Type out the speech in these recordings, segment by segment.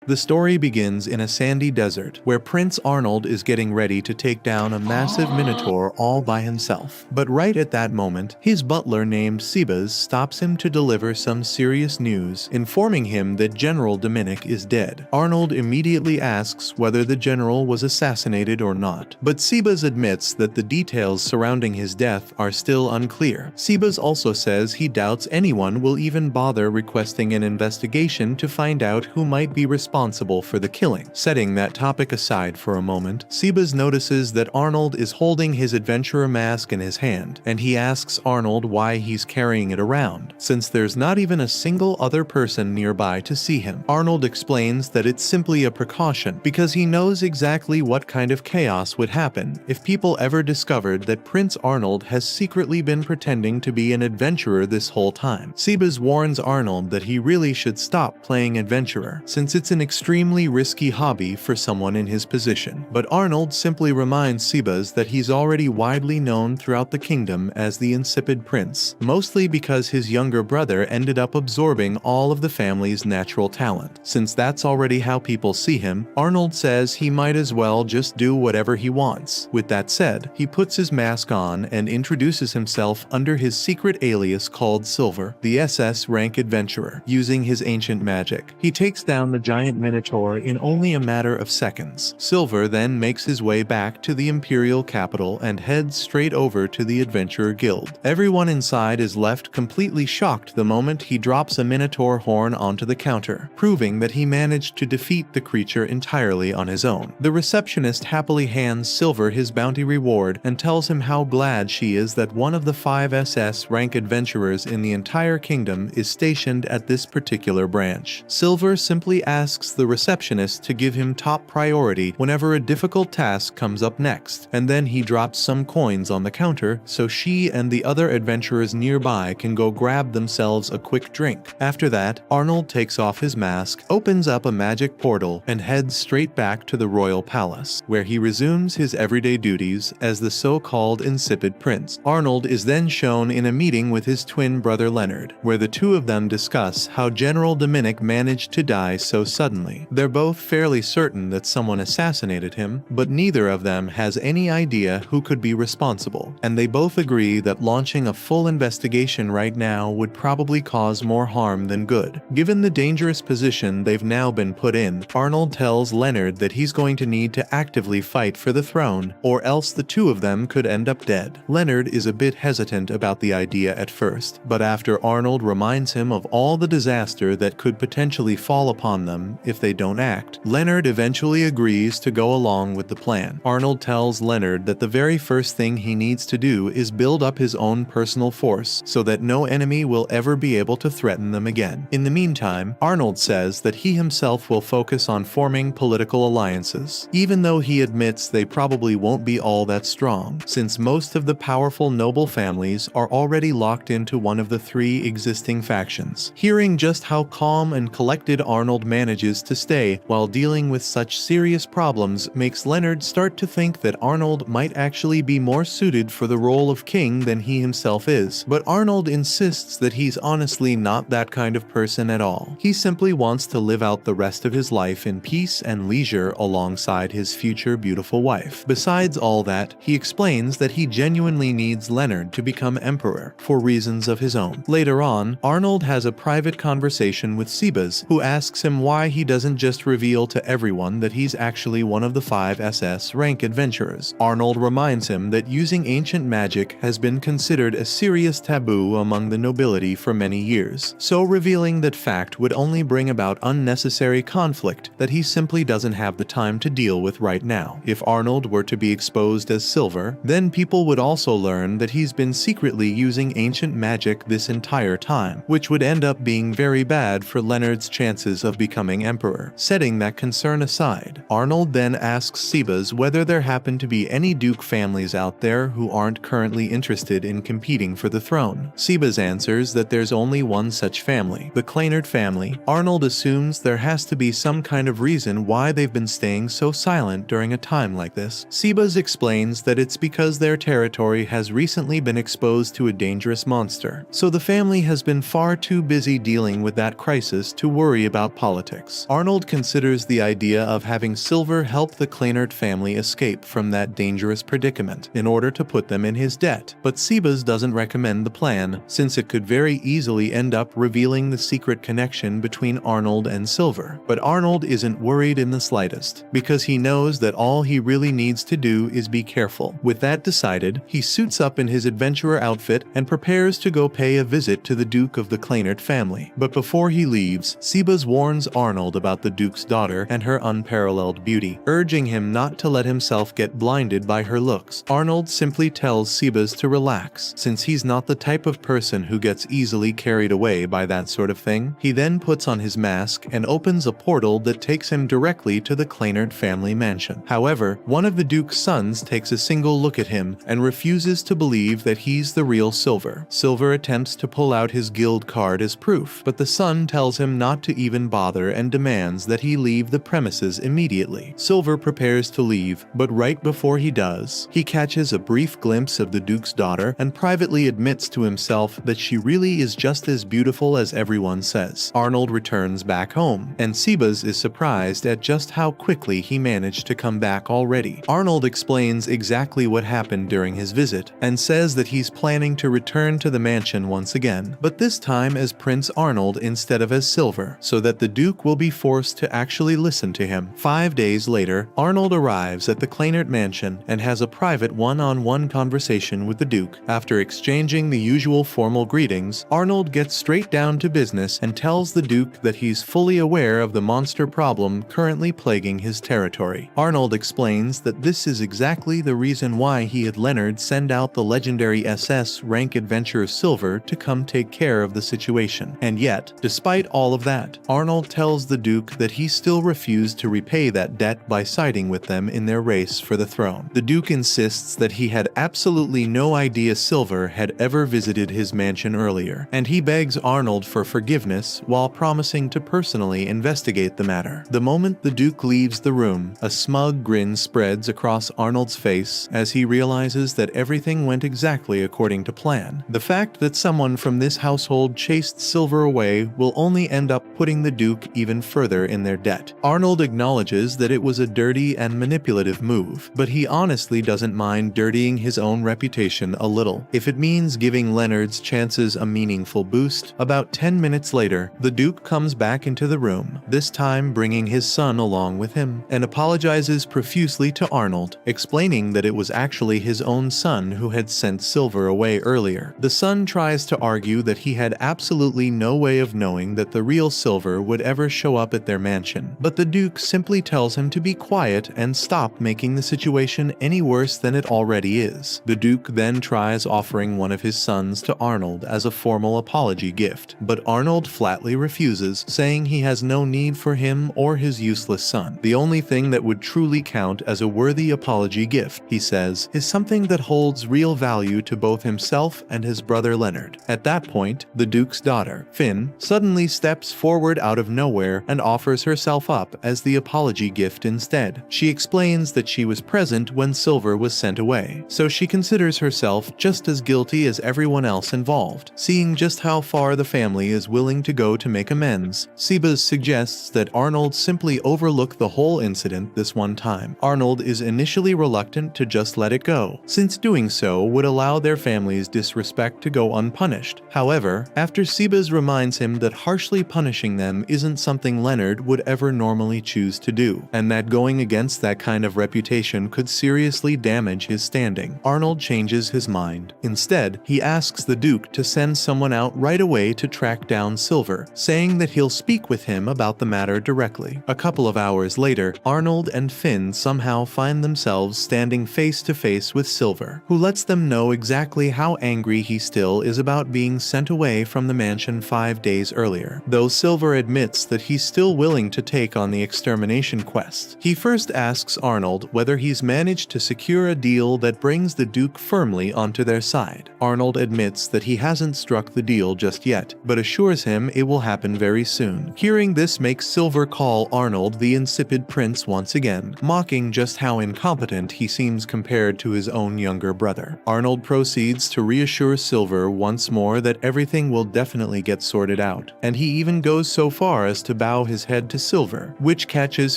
The story begins in a sandy desert, where Prince Arnold is getting ready to take down a massive minotaur all by himself. But right at that moment, his butler named Sebas stops him to deliver some serious news, informing him that General Dominic is dead. Arnold immediately asks whether the general was assassinated or not, but Sebas admits that the details surrounding his death are still unclear. Sebas also says he doubts anyone will even bother requesting an investigation to find out who might be responsible for the killing. Setting that topic aside for a moment, Sebas notices that Arnold is holding his adventurer mask in his hand, and he asks Arnold why he's carrying it around, since there's not even a single other person nearby to see him. Arnold explains that it's simply a precaution, because he knows exactly what kind of chaos would happen if people ever discovered that Prince Arnold has secretly been pretending to be an adventurer this whole time. Sebas warns Arnold that he really should stop playing adventurer, since it's an extremely risky hobby for someone in his position. But Arnold simply reminds Sebas that he's already widely known throughout the kingdom as the Insipid Prince, mostly because his younger brother ended up absorbing all of the family's natural talent. Since that's already how people see him, Arnold says he might as well just do whatever he wants. With that said, he puts his mask on and introduces himself under his secret alias called Silver, the SS rank adventurer, using his ancient magic. He takes down the giant minotaur in only a matter of seconds. Silver then makes his way back to the imperial capital and heads straight over to the Adventurer Guild. Everyone inside is left completely shocked the moment he drops a minotaur horn onto the counter, proving that he managed to defeat the creature entirely on his own. The receptionist happily hands Silver his bounty reward and tells him how glad she is that one of the 5 SS rank adventurers in the entire kingdom is stationed at this particular branch. Silver simply asks the receptionist to give him top priority whenever a difficult task comes up next, and then he drops some coins on the counter so she and the other adventurers nearby can go grab themselves a quick drink. After that, Arnold takes off his mask, opens up a magic portal, and heads straight back to the royal palace, where he resumes his everyday duties as the so-called Insipid Prince. Arnold is then shown in a meeting with his twin brother Leonard, where the two of them discuss how General Dominic managed to die so suddenly. They're both fairly certain that someone assassinated him, but neither of them has any idea who could be responsible, and they both agree that launching a full investigation right now would probably cause more harm than good. Given the dangerous position they've now been put in, Arnold tells Leonard that he's going to need to actively fight for the throne, or else the two of them could end up dead. Leonard is a bit hesitant about the idea at first, but after Arnold reminds him of all the disaster that could potentially fall upon them if they don't act, Leonard eventually agrees to go along with the plan. Arnold tells Leonard that the very first thing he needs to do is build up his own personal force so that no enemy will ever be able to threaten them again. In the meantime, Arnold says that he himself will focus on forming political alliances, even though he admits they probably won't be all that strong, since most of the powerful noble families are already locked into one of the 3 existing factions. Hearing just how calm and collected Arnold manages to stay while dealing with such serious problems makes Leonard start to think that Arnold might actually be more suited for the role of king than he himself is. But Arnold insists that he's honestly not that kind of person at all. He simply wants to live out the rest of his life in peace and leisure alongside his future beautiful wife. Besides all that, he explains that he genuinely needs Leonard to become emperor for reasons of his own. Later on, Arnold has a private conversation with Sebas, who asks him why he doesn't just reveal to everyone that he's actually one of the 5 SS rank adventurers. Arnold reminds him that using ancient magic has been considered a serious taboo among the nobility for many years, so revealing that fact would only bring about unnecessary conflict that he simply doesn't have the time to deal with right now. If Arnold were to be exposed as Silver, then people would also learn that he's been secretly using ancient magic this entire time, which would end up being very bad for Leonard's chances of becoming emperor. Setting that concern aside, Arnold then asks Sebas whether there happen to be any duke families out there who aren't currently interested in competing for the throne. Sebas answers that there's only one such family, the Kleinert family. Arnold assumes there has to be some kind of reason why they've been staying so silent during a time like this. Sebas explains that it's because their territory has recently been exposed to a dangerous monster, so the family has been far too busy dealing with that crisis to worry about politics. dukes. Arnold considers the idea of having Silver help the Kleinert family escape from that dangerous predicament in order to put them in his debt, but Sebas doesn't recommend the plan since it could very easily end up revealing the secret connection between Arnold and Silver. But Arnold isn't worried in the slightest, because he knows that all he really needs to do is be careful. With that decided, he suits up in his adventurer outfit and prepares to go pay a visit to the Duke of the Kleinert family. But before he leaves, Sebas warns Arnold about the Duke's daughter and her unparalleled beauty, urging him not to let himself get blinded by her looks. Arnold simply tells Sebas to relax, since he's not the type of person who gets easily carried away by that sort of thing. He then puts on his mask and opens a portal that takes him directly to the Kleinert family mansion. However, one of the Duke's sons takes a single look at him and refuses to believe that he's the real Silver. Silver attempts to pull out his guild card as proof, but the son tells him not to even bother and demands that he leave the premises immediately. Silver prepares to leave, but right before he does, he catches a brief glimpse of the Duke's daughter and privately admits to himself that she really is just as beautiful as everyone says. Arnold returns back home, and Sebas is surprised at just how quickly he managed to come back already. Arnold explains exactly what happened during his visit, and says that he's planning to return to the mansion once again, but this time as Prince Arnold instead of as Silver, so that the Duke will be forced to actually listen to him. 5 days later, Arnold arrives at the Kleinert mansion and has a private one-on-one conversation with the Duke. After exchanging the usual formal greetings, Arnold gets straight down to business and tells the Duke that he's fully aware of the monster problem currently plaguing his territory. Arnold explains that this is exactly the reason why he had Leonard send out the legendary SS rank adventurer Silver to come take care of the situation. And yet, despite all of that, Arnold tells the Duke that he still refused to repay that debt by siding with them in their race for the throne. The Duke insists that he had absolutely no idea Silver had ever visited his mansion earlier, and he begs Arnold for forgiveness while promising to personally investigate the matter. The moment the Duke leaves the room, a smug grin spreads across Arnold's face as he realizes that everything went exactly according to plan. The fact that someone from this household chased Silver away will only end up putting the Duke even further in their debt. Arnold acknowledges that it was a dirty and manipulative move, but he honestly doesn't mind dirtying his own reputation a little, if it means giving Leonard's chances a meaningful boost. About 10 minutes later, the Duke comes back into the room, this time bringing his son along with him, and apologizes profusely to Arnold, explaining that it was actually his own son who had sent Silver away earlier. The son tries to argue that he had absolutely no way of knowing that the real Silver would ever show up at their mansion, but the Duke simply tells him to be quiet and stop making the situation any worse than it already is. The Duke then tries offering one of his sons to Arnold as a formal apology gift, but Arnold flatly refuses, saying he has no need for him or his useless son. The only thing that would truly count as a worthy apology gift, he says, is something that holds real value to both himself and his brother Leonard. At that point, the Duke's daughter, Finn, suddenly steps forward out of nowhere and offers herself up as the apology gift instead. She explains that she was present when Silver was sent away, so she considers herself just as guilty as everyone else involved. Seeing just how far the family is willing to go to make amends, Sebas suggests that Arnold simply overlook the whole incident this one time. Arnold is initially reluctant to just let it go, since doing so would allow their family's disrespect to go unpunished. However, after Sebas reminds him that harshly punishing them isn't something Leonard would ever normally choose to do, and that going against that kind of reputation could seriously damage his standing, Arnold changes his mind. Instead, he asks the Duke to send someone out right away to track down Silver, saying that he'll speak with him about the matter directly. A couple of hours later, Arnold and Finn somehow find themselves standing face to face with Silver, who lets them know exactly how angry he still is about being sent away from the mansion 5 days earlier, though Silver admits that he's still willing to take on the extermination quest. He first asks Arnold whether he's managed to secure a deal that brings the Duke firmly onto their side. Arnold admits that he hasn't struck the deal just yet, but assures him it will happen very soon. Hearing this makes Silver call Arnold the Insipid Prince once again, mocking just how incompetent he seems compared to his own younger brother. Arnold proceeds to reassure Silver once more that everything will definitely get sorted out, and he even goes so far as to bow his head to Silver, which catches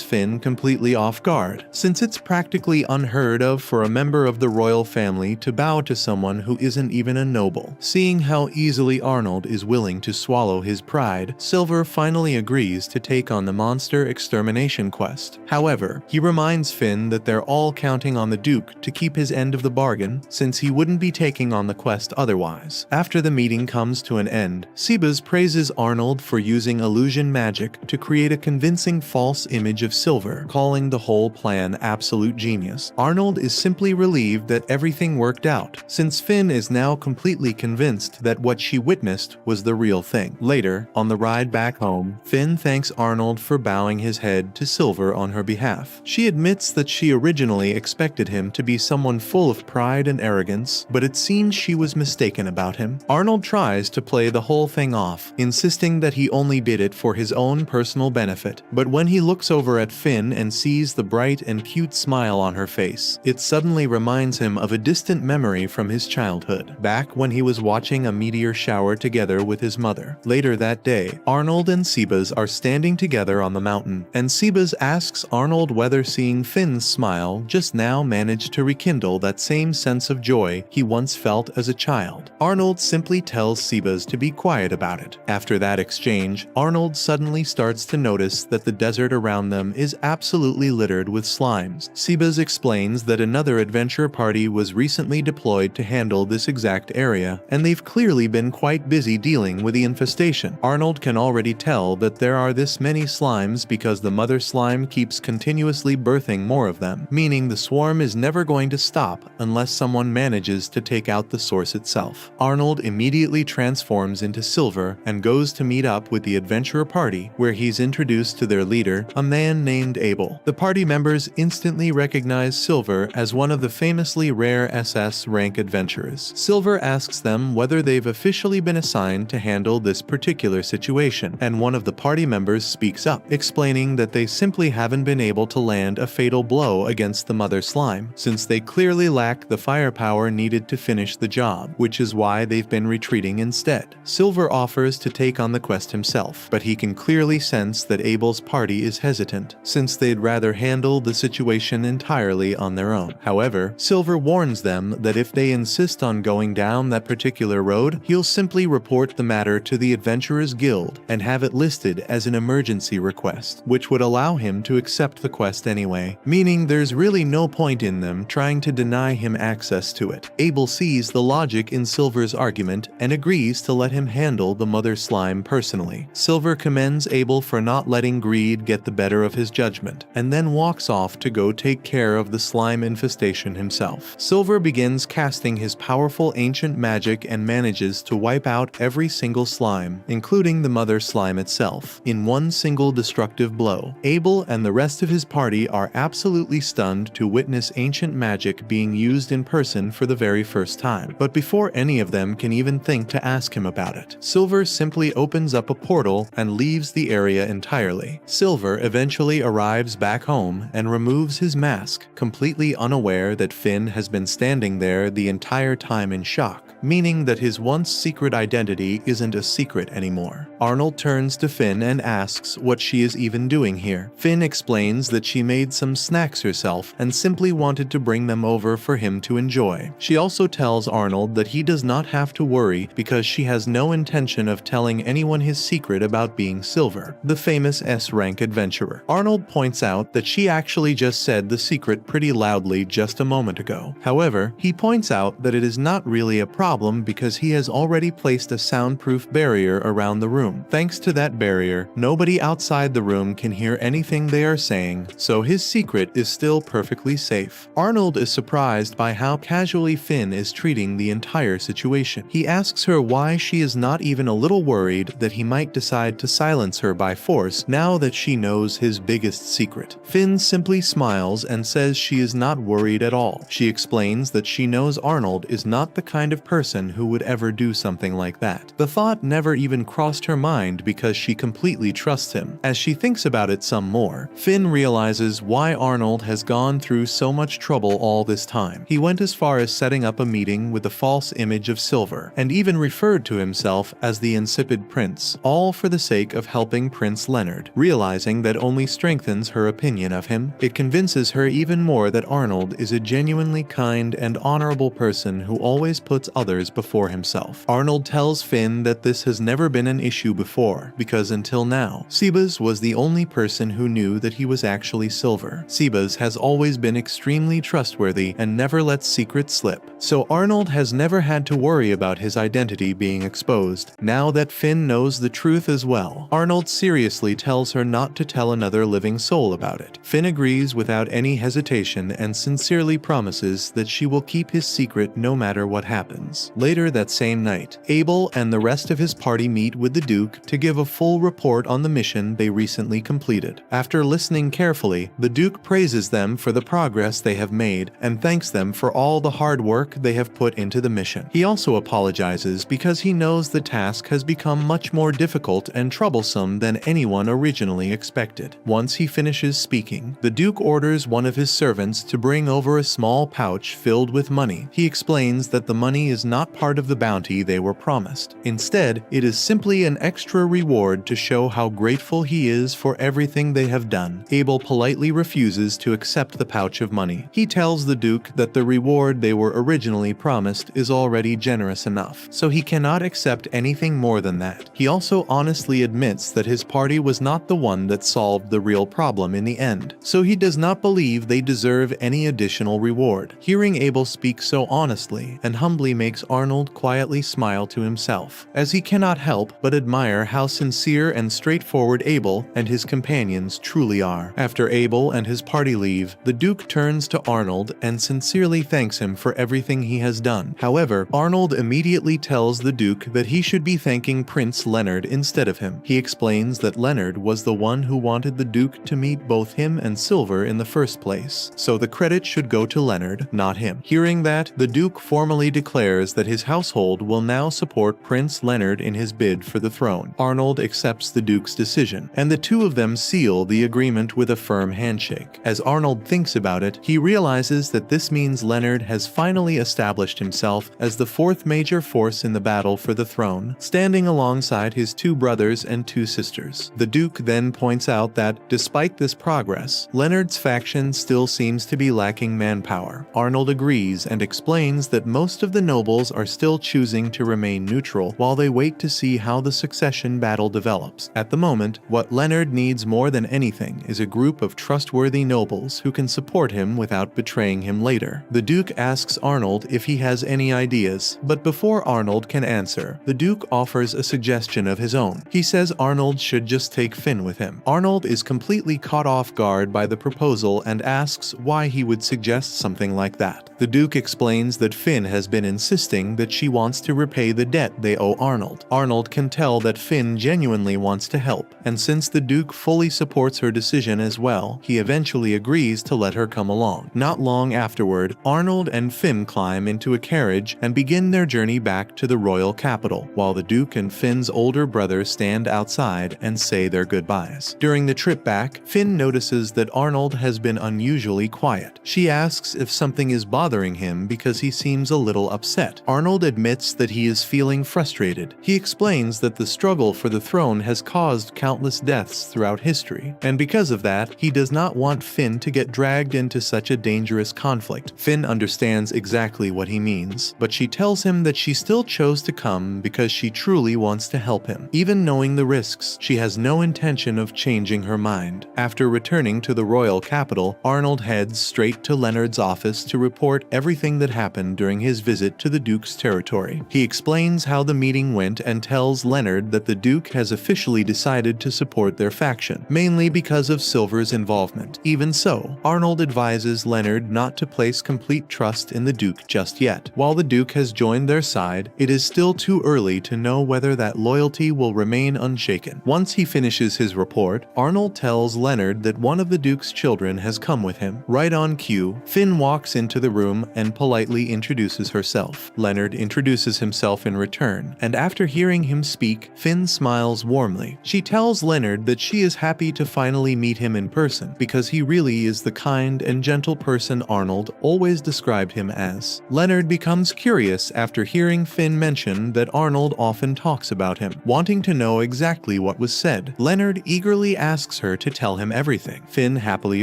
Finn completely off guard, since it's practically unheard of for a member of the royal family to bow to someone who isn't even a noble. Seeing how easily Arnold is willing to swallow his pride, Silver finally agrees to take on the monster extermination quest. However, he reminds Finn that they're all counting on the Duke to keep his end of the bargain, since he wouldn't be taking on the quest otherwise. After the meeting comes to an end, Sebas praises Arnold for using illusion magic to create a convincing false image of Silver, calling the whole plan absolute genius. Arnold is simply relieved that everything worked out, since Finn is now completely convinced that what she witnessed was the real thing. Later, on the ride back home, Finn thanks Arnold for bowing his head to Silver on her behalf. She admits that she originally expected him to be someone full of pride and arrogance, but it seems she was mistaken about him. Arnold tries to play the whole thing off, insisting that he only did it for his own personal benefit, but when he looks over at Finn and sees the bright and cute smile on her face, it suddenly reminds him of a distant memory from his childhood, back when he was watching a meteor shower together with his mother. Later that day, Arnold and Sebas are standing together on the mountain, and Sebas asks Arnold whether seeing Finn's smile just now managed to rekindle that same sense of joy he once felt as a child. Arnold simply tells Sebas to be quiet about it. After that exchange, Arnold suddenly starts to notice that the desert around them is absolutely littered with slimes. Sebas explains that another adventure party was recently deployed to handle this exact area, and they've clearly been quite busy dealing with the infestation. Arnold can already tell that there are this many slimes because the mother slime keeps continuously birthing more of them, meaning the swarm is never going to stop unless someone manages to take out the source itself. Arnold immediately transforms into Silver and goes to meet up with the adventurer party, where he's introduced to their leader, a man named Abel. The party members instantly recognize Silver as one of the famously rare SS rank adventurers. Silver asks them whether they've officially been assigned to handle this particular situation, and one of the party members speaks up, explaining that they simply haven't been able to land a fatal blow against the mother slime, since they clearly lack the firepower needed to finish the job, which is why they've been retreating instead. Silver offers to take on the quest himself, but he can clearly sense that Abel's party is hesitant, since they'd rather handle the situation entirely on their own. However, Silver warns them that if they insist on going down that particular road, he'll simply report the matter to the Adventurers Guild and have it listed as an emergency request, which would allow him to accept the quest anyway, meaning there's really no point in them trying to deny him access to it. Abel sees the logic in Silver's argument and agrees to let him handle the mother slime personally. Silver commends Abel for not letting greed get the better of his judgment, and then walks off to go take care of the slime infestation himself. Silver begins casting his powerful ancient magic and manages to wipe out every single slime, including the mother slime itself, in one single destructive blow. Abel and the rest of his party are absolutely stunned to witness ancient magic being used in person for the very first time, but before any of them can even think to ask him about it, Silver simply opens up a portal and leaves the area entirely. Silver eventually arrives back home and removes his mask, completely unaware that Finn has been standing there the entire time in shock, meaning that his once secret identity isn't a secret anymore. Arnold turns to Finn and asks what she is even doing here. Finn explains that she made some snacks herself and simply wanted to bring them over for him to enjoy. She also tells Arnold that he does not have to worry because she has no intention of telling anyone his secret about being Silver, the famous S-rank adventurer. Arnold points out that she actually just said the secret pretty loudly just a moment ago. However, he points out that it is not really a problem because he has already placed a soundproof barrier around the room. Thanks to that barrier, nobody outside the room can hear anything they are saying, so his secret is still perfectly safe. Arnold is surprised by how casually Finn is treating the entire situation. He asks her why she is not even a little worried that he might decide to silence her by force now that she knows his biggest secret. Finn simply smiles and says she is not worried at all. She explains that she knows Arnold is not the kind of person who would ever do something like that. The thought never even crossed her mind because she completely trusts him. As she thinks about it some more, Finn realizes why Arnold has gone through so much trouble all this time. He went as far as setting up a meeting with the false image of Silver, and even referred to himself as the Insipid Prince, all for the sake of helping helping Prince Leonard. Realizing that only strengthens her opinion of him, it convinces her even more that Arnold is a genuinely kind and honorable person who always puts others before himself. Arnold tells Finn that this has never been an issue before, because until now, Sebas was the only person who knew that he was actually Silver. Sebas has always been extremely trustworthy and never lets secrets slip, so Arnold has never had to worry about his identity being exposed. Now that Finn knows the truth as well, Arnold seriously tells her not to tell another living soul about it. Finn agrees without any hesitation and sincerely promises that she will keep his secret no matter what happens. Later that same night, Abel and the rest of his party meet with the Duke to give a full report on the mission they recently completed. After listening carefully, the Duke praises them for the progress they have made and thanks them for all the hard work they have put into the mission. He also apologizes because he knows the task has become much more difficult and troublesome than anyone originally expected. Once he finishes speaking, the Duke orders one of his servants to bring over a small pouch filled with money. He explains that the money is not part of the bounty they were promised. Instead, it is simply an extra reward to show how grateful he is for everything they have done. Abel politely refuses to accept the pouch of money. He tells the Duke that the reward they were originally promised is already generous enough, so he cannot accept anything more than that. He also honestly admits that his party was not the one that solved the real problem in the end, so he does not believe they deserve any additional reward. Hearing Abel speak so honestly and humbly makes Arnold quietly smile to himself, as he cannot help but admire how sincere and straightforward Abel and his companions truly are. After Abel and his party leave, the Duke turns to Arnold and sincerely thanks him for everything he has done. However, Arnold immediately tells the Duke that he should be thanking Prince Leonard instead of him. He explains that Leonard was the one who wanted the Duke to meet both him and Silver in the first place, so the credit should go to Leonard, not him. Hearing that, the Duke formally declares that his household will now support Prince Leonard in his bid for the throne. Arnold accepts the Duke's decision, and the two of them seal the agreement with a firm handshake. As Arnold thinks about it, he realizes that this means Leonard has finally established himself as the fourth major force in the battle for the throne, standing alongside his two brothers and two sisters. The Duke then points out that, despite this progress, Leonard's faction still seems to be lacking manpower. Arnold agrees and explains that most of the nobles are still choosing to remain neutral while they wait to see how the succession battle develops. At the moment, what Leonard needs more than anything is a group of trustworthy nobles who can support him without betraying him later. The Duke asks Arnold if he has any ideas, but before Arnold can answer, the Duke offers a suggestion of his own. He says Arnold should just take Finn with him. Arnold is completely caught off guard by the proposal and asks why he would suggest something like that. The Duke explains that Finn has been insisting that she wants to repay the debt they owe Arnold. Arnold can tell that Finn genuinely wants to help, and since the Duke fully supports her decision as well, he eventually agrees to let her come along. Not long afterward, Arnold and Finn climb into a carriage and begin their journey back to the royal capital, while the Duke and Finn's older brother stand outside and say their goodbyes. During the trip back, Finn notices that Arnold has been unusually quiet. She asks if something is bothering him because he seems a little upset. Arnold admits that he is feeling frustrated. He explains that the struggle for the throne has caused countless deaths throughout history, and because of that, he does not want Finn to get dragged into such a dangerous conflict. Finn understands exactly what he means, but she tells him that she still chose to come because she truly wants to help him. Even knowing the risks, she has no intention of changing her mind. After returning to the royal capital, Arnold heads straight to Leonard's office to report everything that happened during his visit to the Duke's territory. He explains how the meeting went and tells Leonard that the Duke has officially decided to support their faction, mainly because of Silver's involvement. Even so, Arnold advises Leonard not to place complete trust in the Duke just yet. While the Duke has joined their side, it is still too early to know whether that loyalty will remain unshaken. Once he finishes his report, Arnold tells Leonard that one of the Duke's children has come with him. Right on cue, Finn walks into the room and politely introduces herself. Leonard introduces himself in return, and after hearing him speak, Finn smiles warmly. She tells Leonard that she is happy to finally meet him in person because he really is the kind and gentle person Arnold always described him as. Leonard becomes curious after hearing Finn mention that Arnold often talks about him, wanting to know exactly what was said. Leonard eagerly asks her to tell him everything. Finn happily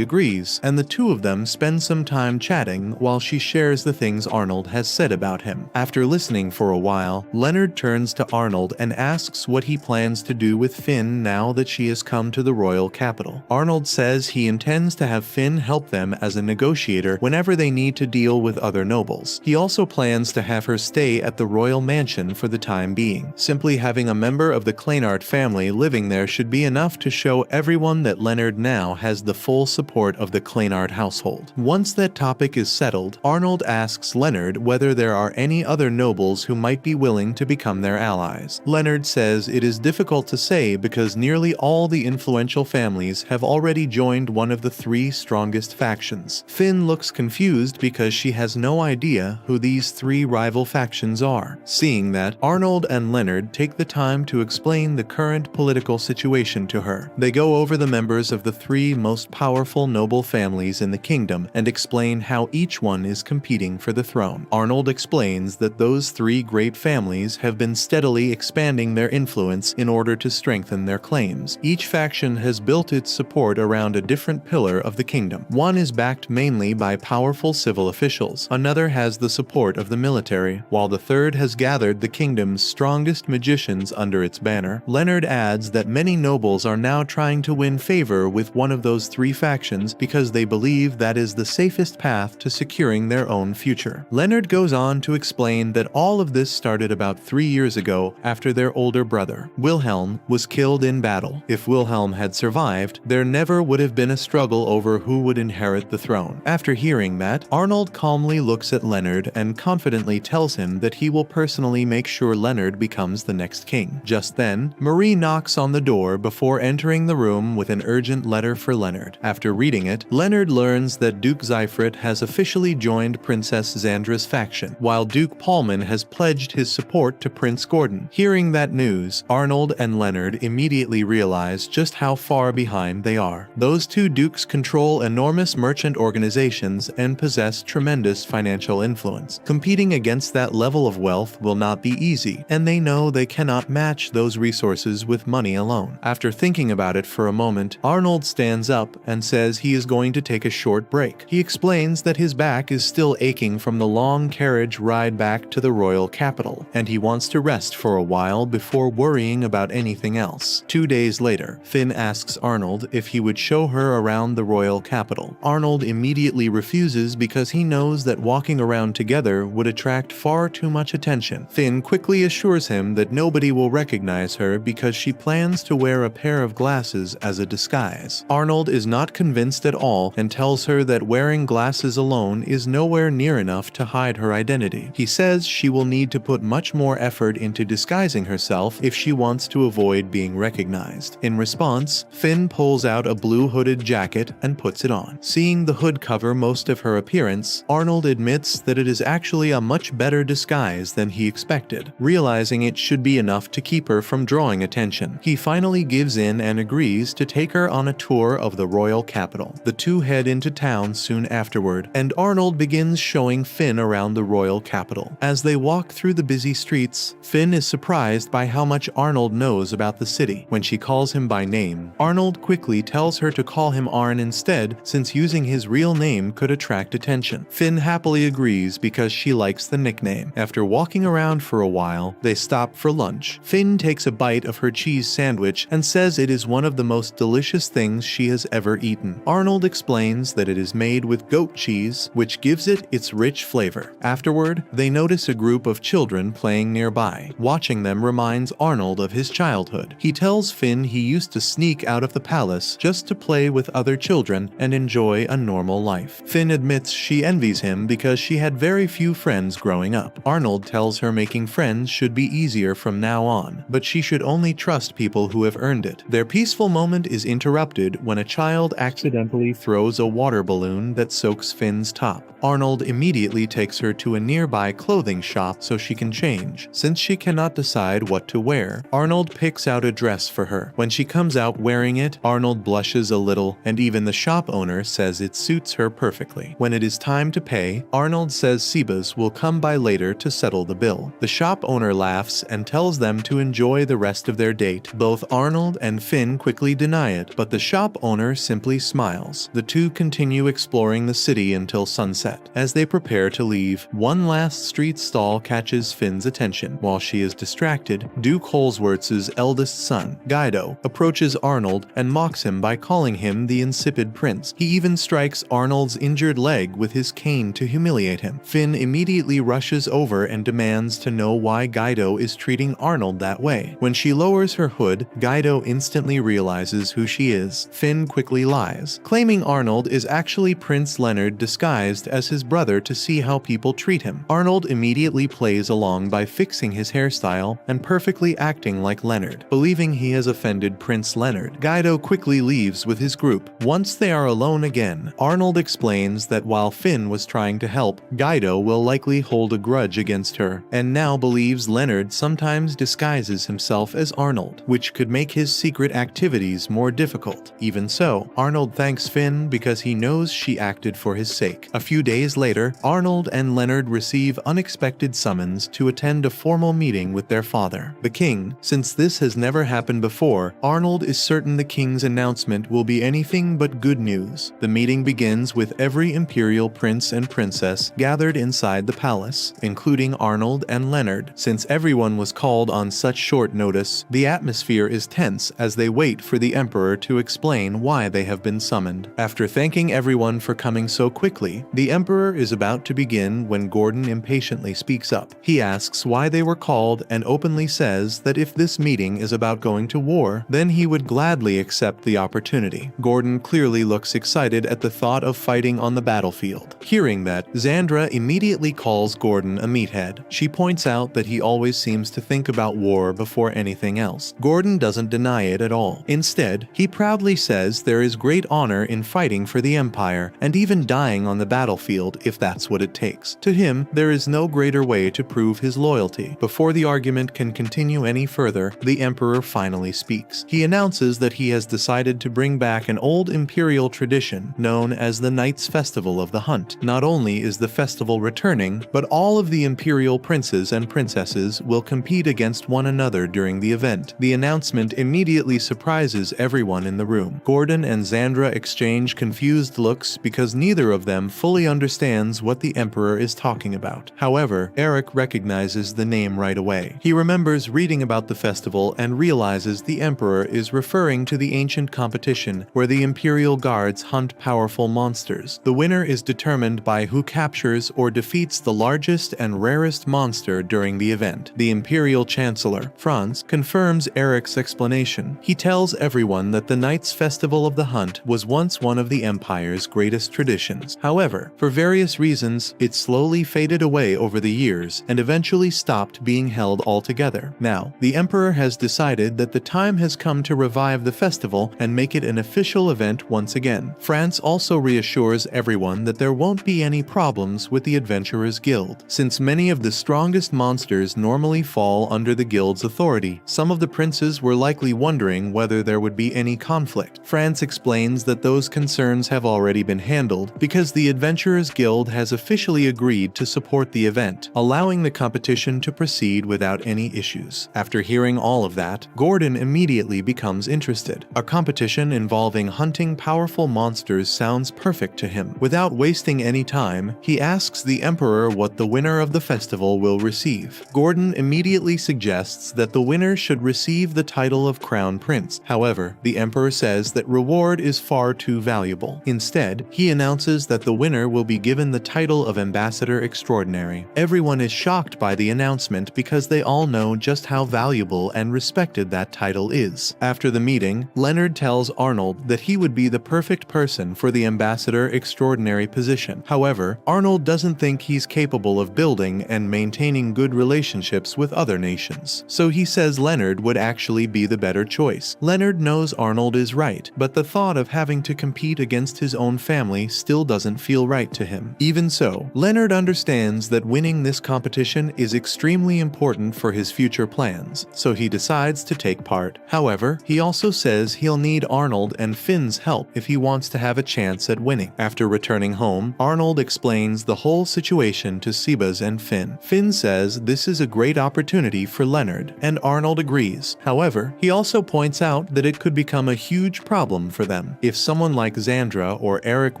agrees, and the two of them spend some time chatting while she shares the things Arnold has said about him. After listening for a while, Leonard turns to Arnold and asks what he plans to do with Finn now that she has come to the royal capital. Arnold says he intends to have Finn help them as a negotiator whenever they need to deal with other nobles. He also plans to have her stay at the royal mansion for the time being. Simply having a member of the Kleinart family living there should be enough to show everyone that Leonard now has the full support of the Kleinart household. Once that topic is settled, Arnold asks Leonard whether there are any other nobles who might be willing to become their allies. Leonard says it is difficult to say because nearly all the influential families have already joined one of the three strongest factions. Finn looks confused because she has no idea who these three rival factions are. Seeing that, Arnold and Leonard take the time to explain the current political situation to her. They go over the members of the three most powerful noble families in the kingdom and explain how each one is competing for the throne. Arnold explains that those three great families have been steadily expanding their influence in order to strengthen their claims. Each faction has built its support around a different pillar of the kingdom. One is backed mainly by powerful civil officials, another has the support of the military, while the third has gathered the kingdom's strongest magicians under its banner. Leonard adds that many nobles are now trying to win favor with one of those three factions because they believe that is the safest path to securing their own future. Leonard goes on to explain that all of this started about 3 years ago after their older brother, Wilhelm, was killed in battle. If Wilhelm had survived, there never would have been a struggle over who would inherit the throne. After hearing that, Arnold calmly looks at Leonard and confidently tells him that he will personally make sure Leonard becomes the next king. Just then, Marie knocks on the door before entering the room with an urgent letter for Leonard. After reading it, Leonard learns that Duke Zyfrit has officially joined Princess Xandra's faction, while Duke Paulman has pledged his support to Prince Gordon. Hearing that news, Arnold and Leonard immediately realize just how far behind they are. Those two dukes control enormous merchant organizations and possess tremendous financial influence. Competing against that level of wealth will not be easy, and they know they cannot match those resources with money alone. After thinking about it for a moment, Arnold stands up and says he is going to take a short break. He explains that his back is still aching from the long carriage ride back to the royal capital, and he wants to rest for a while before worrying about anything else. 2 days later, Finn asks Arnold if he would show her around the royal capital. Arnold immediately refuses because he knows that walking around together would attract far too much attention. Finn quickly assures him that nobody will recognize her because she plans to wear a pair of glasses as a disguise. Arnold is not convinced at all and tells her that wearing glasses alone is nowhere near enough to hide her identity. He says she will need to put much more effort into disguising herself if she wants to avoid being recognized. In response, Finn pulls out a blue hooded jacket and puts it on. Seeing the hood cover most of her appearance, Arnold admits that it is actually a much better disguise than he expected, realizing it should be enough to keep her from drawing attention. He finally gives in and agrees to take her on a tour of the royal capital. The two head into town soon afterward, and Arnold begins showing Finn around the royal capital. As they walk through the busy streets, Finn is surprised by how much Arnold knows about the city. When she calls him by name, Arnold quickly tells her to call him Arn instead, since using his real name could attract attention. Finn happily agrees because she likes the nickname. After walking around for a while, they stop for lunch. Finn takes a bite of her cheese sandwich and says it is one of the most delicious things she has ever eaten. Arnold explains that it is made with goat cheese, which gives it its rich flavor. Afterward, they notice a group of children playing nearby. Watching them reminds Arnold of his childhood. He tells Finn he used to sneak out of the palace just to play with other children and enjoy a normal life. Finn admits she envies him because she had very few friends growing up. Arnold tells her making friends should be easier from now on, but she should only trust people who have earned it. Their peaceful moment is interrupted when a child accidentally throws a water balloon that soaks Finn's top. Arnold immediately takes her to a nearby clothing shop so she can change. Since she cannot decide what to wear, Arnold picks out a dress for her. When she comes out wearing it, Arnold blushes a little, and even the shop owner says it suits her perfectly. When it is time to pay, Arnold says Sebas will come by later to settle the bill. The shop owner laughs and tells them to enjoy the rest of their day gate. Both Arnold and Finn quickly deny it, but the shop owner simply smiles. The two continue exploring the city until sunset. As they prepare to leave, one last street stall catches Finn's attention. While she is distracted, Duke Holsworth's eldest son, Guido, approaches Arnold and mocks him by calling him the Insipid Prince. He even strikes Arnold's injured leg with his cane to humiliate him. Finn immediately rushes over and demands to know why Guido is treating Arnold that way. When she lowers her hood, Guido instantly realizes who she is. Finn quickly lies, claiming Arnold is actually Prince Leonard disguised as his brother to see how people treat him. Arnold immediately plays along by fixing his hairstyle and perfectly acting like Leonard. Believing he has offended Prince Leonard, Guido quickly leaves with his group. Once they are alone again, Arnold explains that while Finn was trying to help, Guido will likely hold a grudge against her, and now believes Leonard sometimes disguises himself as Arnold, which could make his secret activities more difficult. Even so, Arnold thanks Finn because he knows she acted for his sake. A few days later, Arnold and Leonard receive unexpected summons to attend a formal meeting with their father, the king. Since this has never happened before, Arnold is certain the king's announcement will be anything but good news. The meeting begins with every imperial prince and princess gathered inside the palace, including Arnold and Leonard. Since everyone was called on such short notice, the atmosphere is tense as they wait for the emperor to explain why they have been summoned. After thanking everyone for coming so quickly, the emperor is about to begin when Gordon impatiently speaks up. He asks why they were called and openly says that if this meeting is about going to war, then he would gladly accept the opportunity. Gordon clearly looks excited at the thought of fighting on the battlefield. Hearing that, Xandra immediately calls Gordon a meathead. She points out that he always seems to think about war before anything else. Gordon doesn't deny it at all. Instead, he proudly says there is great honor in fighting for the Empire and even dying on the battlefield if that's what it takes. To him, there is no greater way to prove his loyalty. Before the argument can continue any further, the Emperor finally speaks. He announces that he has decided to bring back an old imperial tradition known as the Knights' Festival of the Hunt. Not only is the festival returning, but all of the imperial princes and princesses will compete against one another during the event. The announcement immediately surprises everyone in the room. Gordon and Xandra exchange confused looks because neither of them fully understands what the Emperor is talking about. However, Eric recognizes the name right away. He remembers reading about the festival and realizes the Emperor is referring to the ancient competition where the Imperial Guards hunt powerful monsters. The winner is determined by who captures or defeats the largest and rarest monster during the event. The Imperial Chancellor, Franz, confirms Eric's explanation. He tells everyone that the Knights' Festival of the Hunt was once one of the Empire's greatest traditions. However, for various reasons, it slowly faded away over the years and eventually stopped being held altogether. Now, the Emperor has decided that the time has come to revive the festival and make it an official event once again. Franz also reassures everyone that there won't be any problems with the Adventurers Guild. Since many of the strongest monsters normally fall under the guild's authority, some of the princes were likely wondering whether there would be any conflict. Franz explains that those concerns have already been handled because the Adventurers Guild has officially agreed to support the event, allowing the competition to proceed without any issues. After hearing all of that, Gordon immediately becomes interested. A competition involving hunting powerful monsters sounds perfect to him. Without wasting any time, he asks the Emperor what the winner of the festival will receive. Gordon immediately suggests that the winner should receive the title of Crown Prince. However, the Emperor says that reward is far too valuable. Instead, he announces that the winner will be given the title of Ambassador Extraordinary. Everyone is shocked by the announcement because they all know just how valuable and respected that title is. After the meeting, Leonard tells Arnold that he would be the perfect person for the Ambassador Extraordinary position. However, Arnold doesn't think he's capable of building and maintaining good relationships with other nations, so he says Leonard would actually be the better choice. Leonard knows Arnold is right, but the thought of having to compete against his own family still doesn't feel right to him. Even so, Leonard understands that winning this competition is extremely important for his future plans, so he decides to take part. However, he also says he'll need Arnold and Finn's help if he wants to have a chance at winning. After returning home, Arnold explains the whole situation to Sebas and Finn. Finn says this is a great opportunity for Leonard, and Arnold agrees. abilities. However, he also points out that it could become a huge problem for them. If someone like Xandra or Eric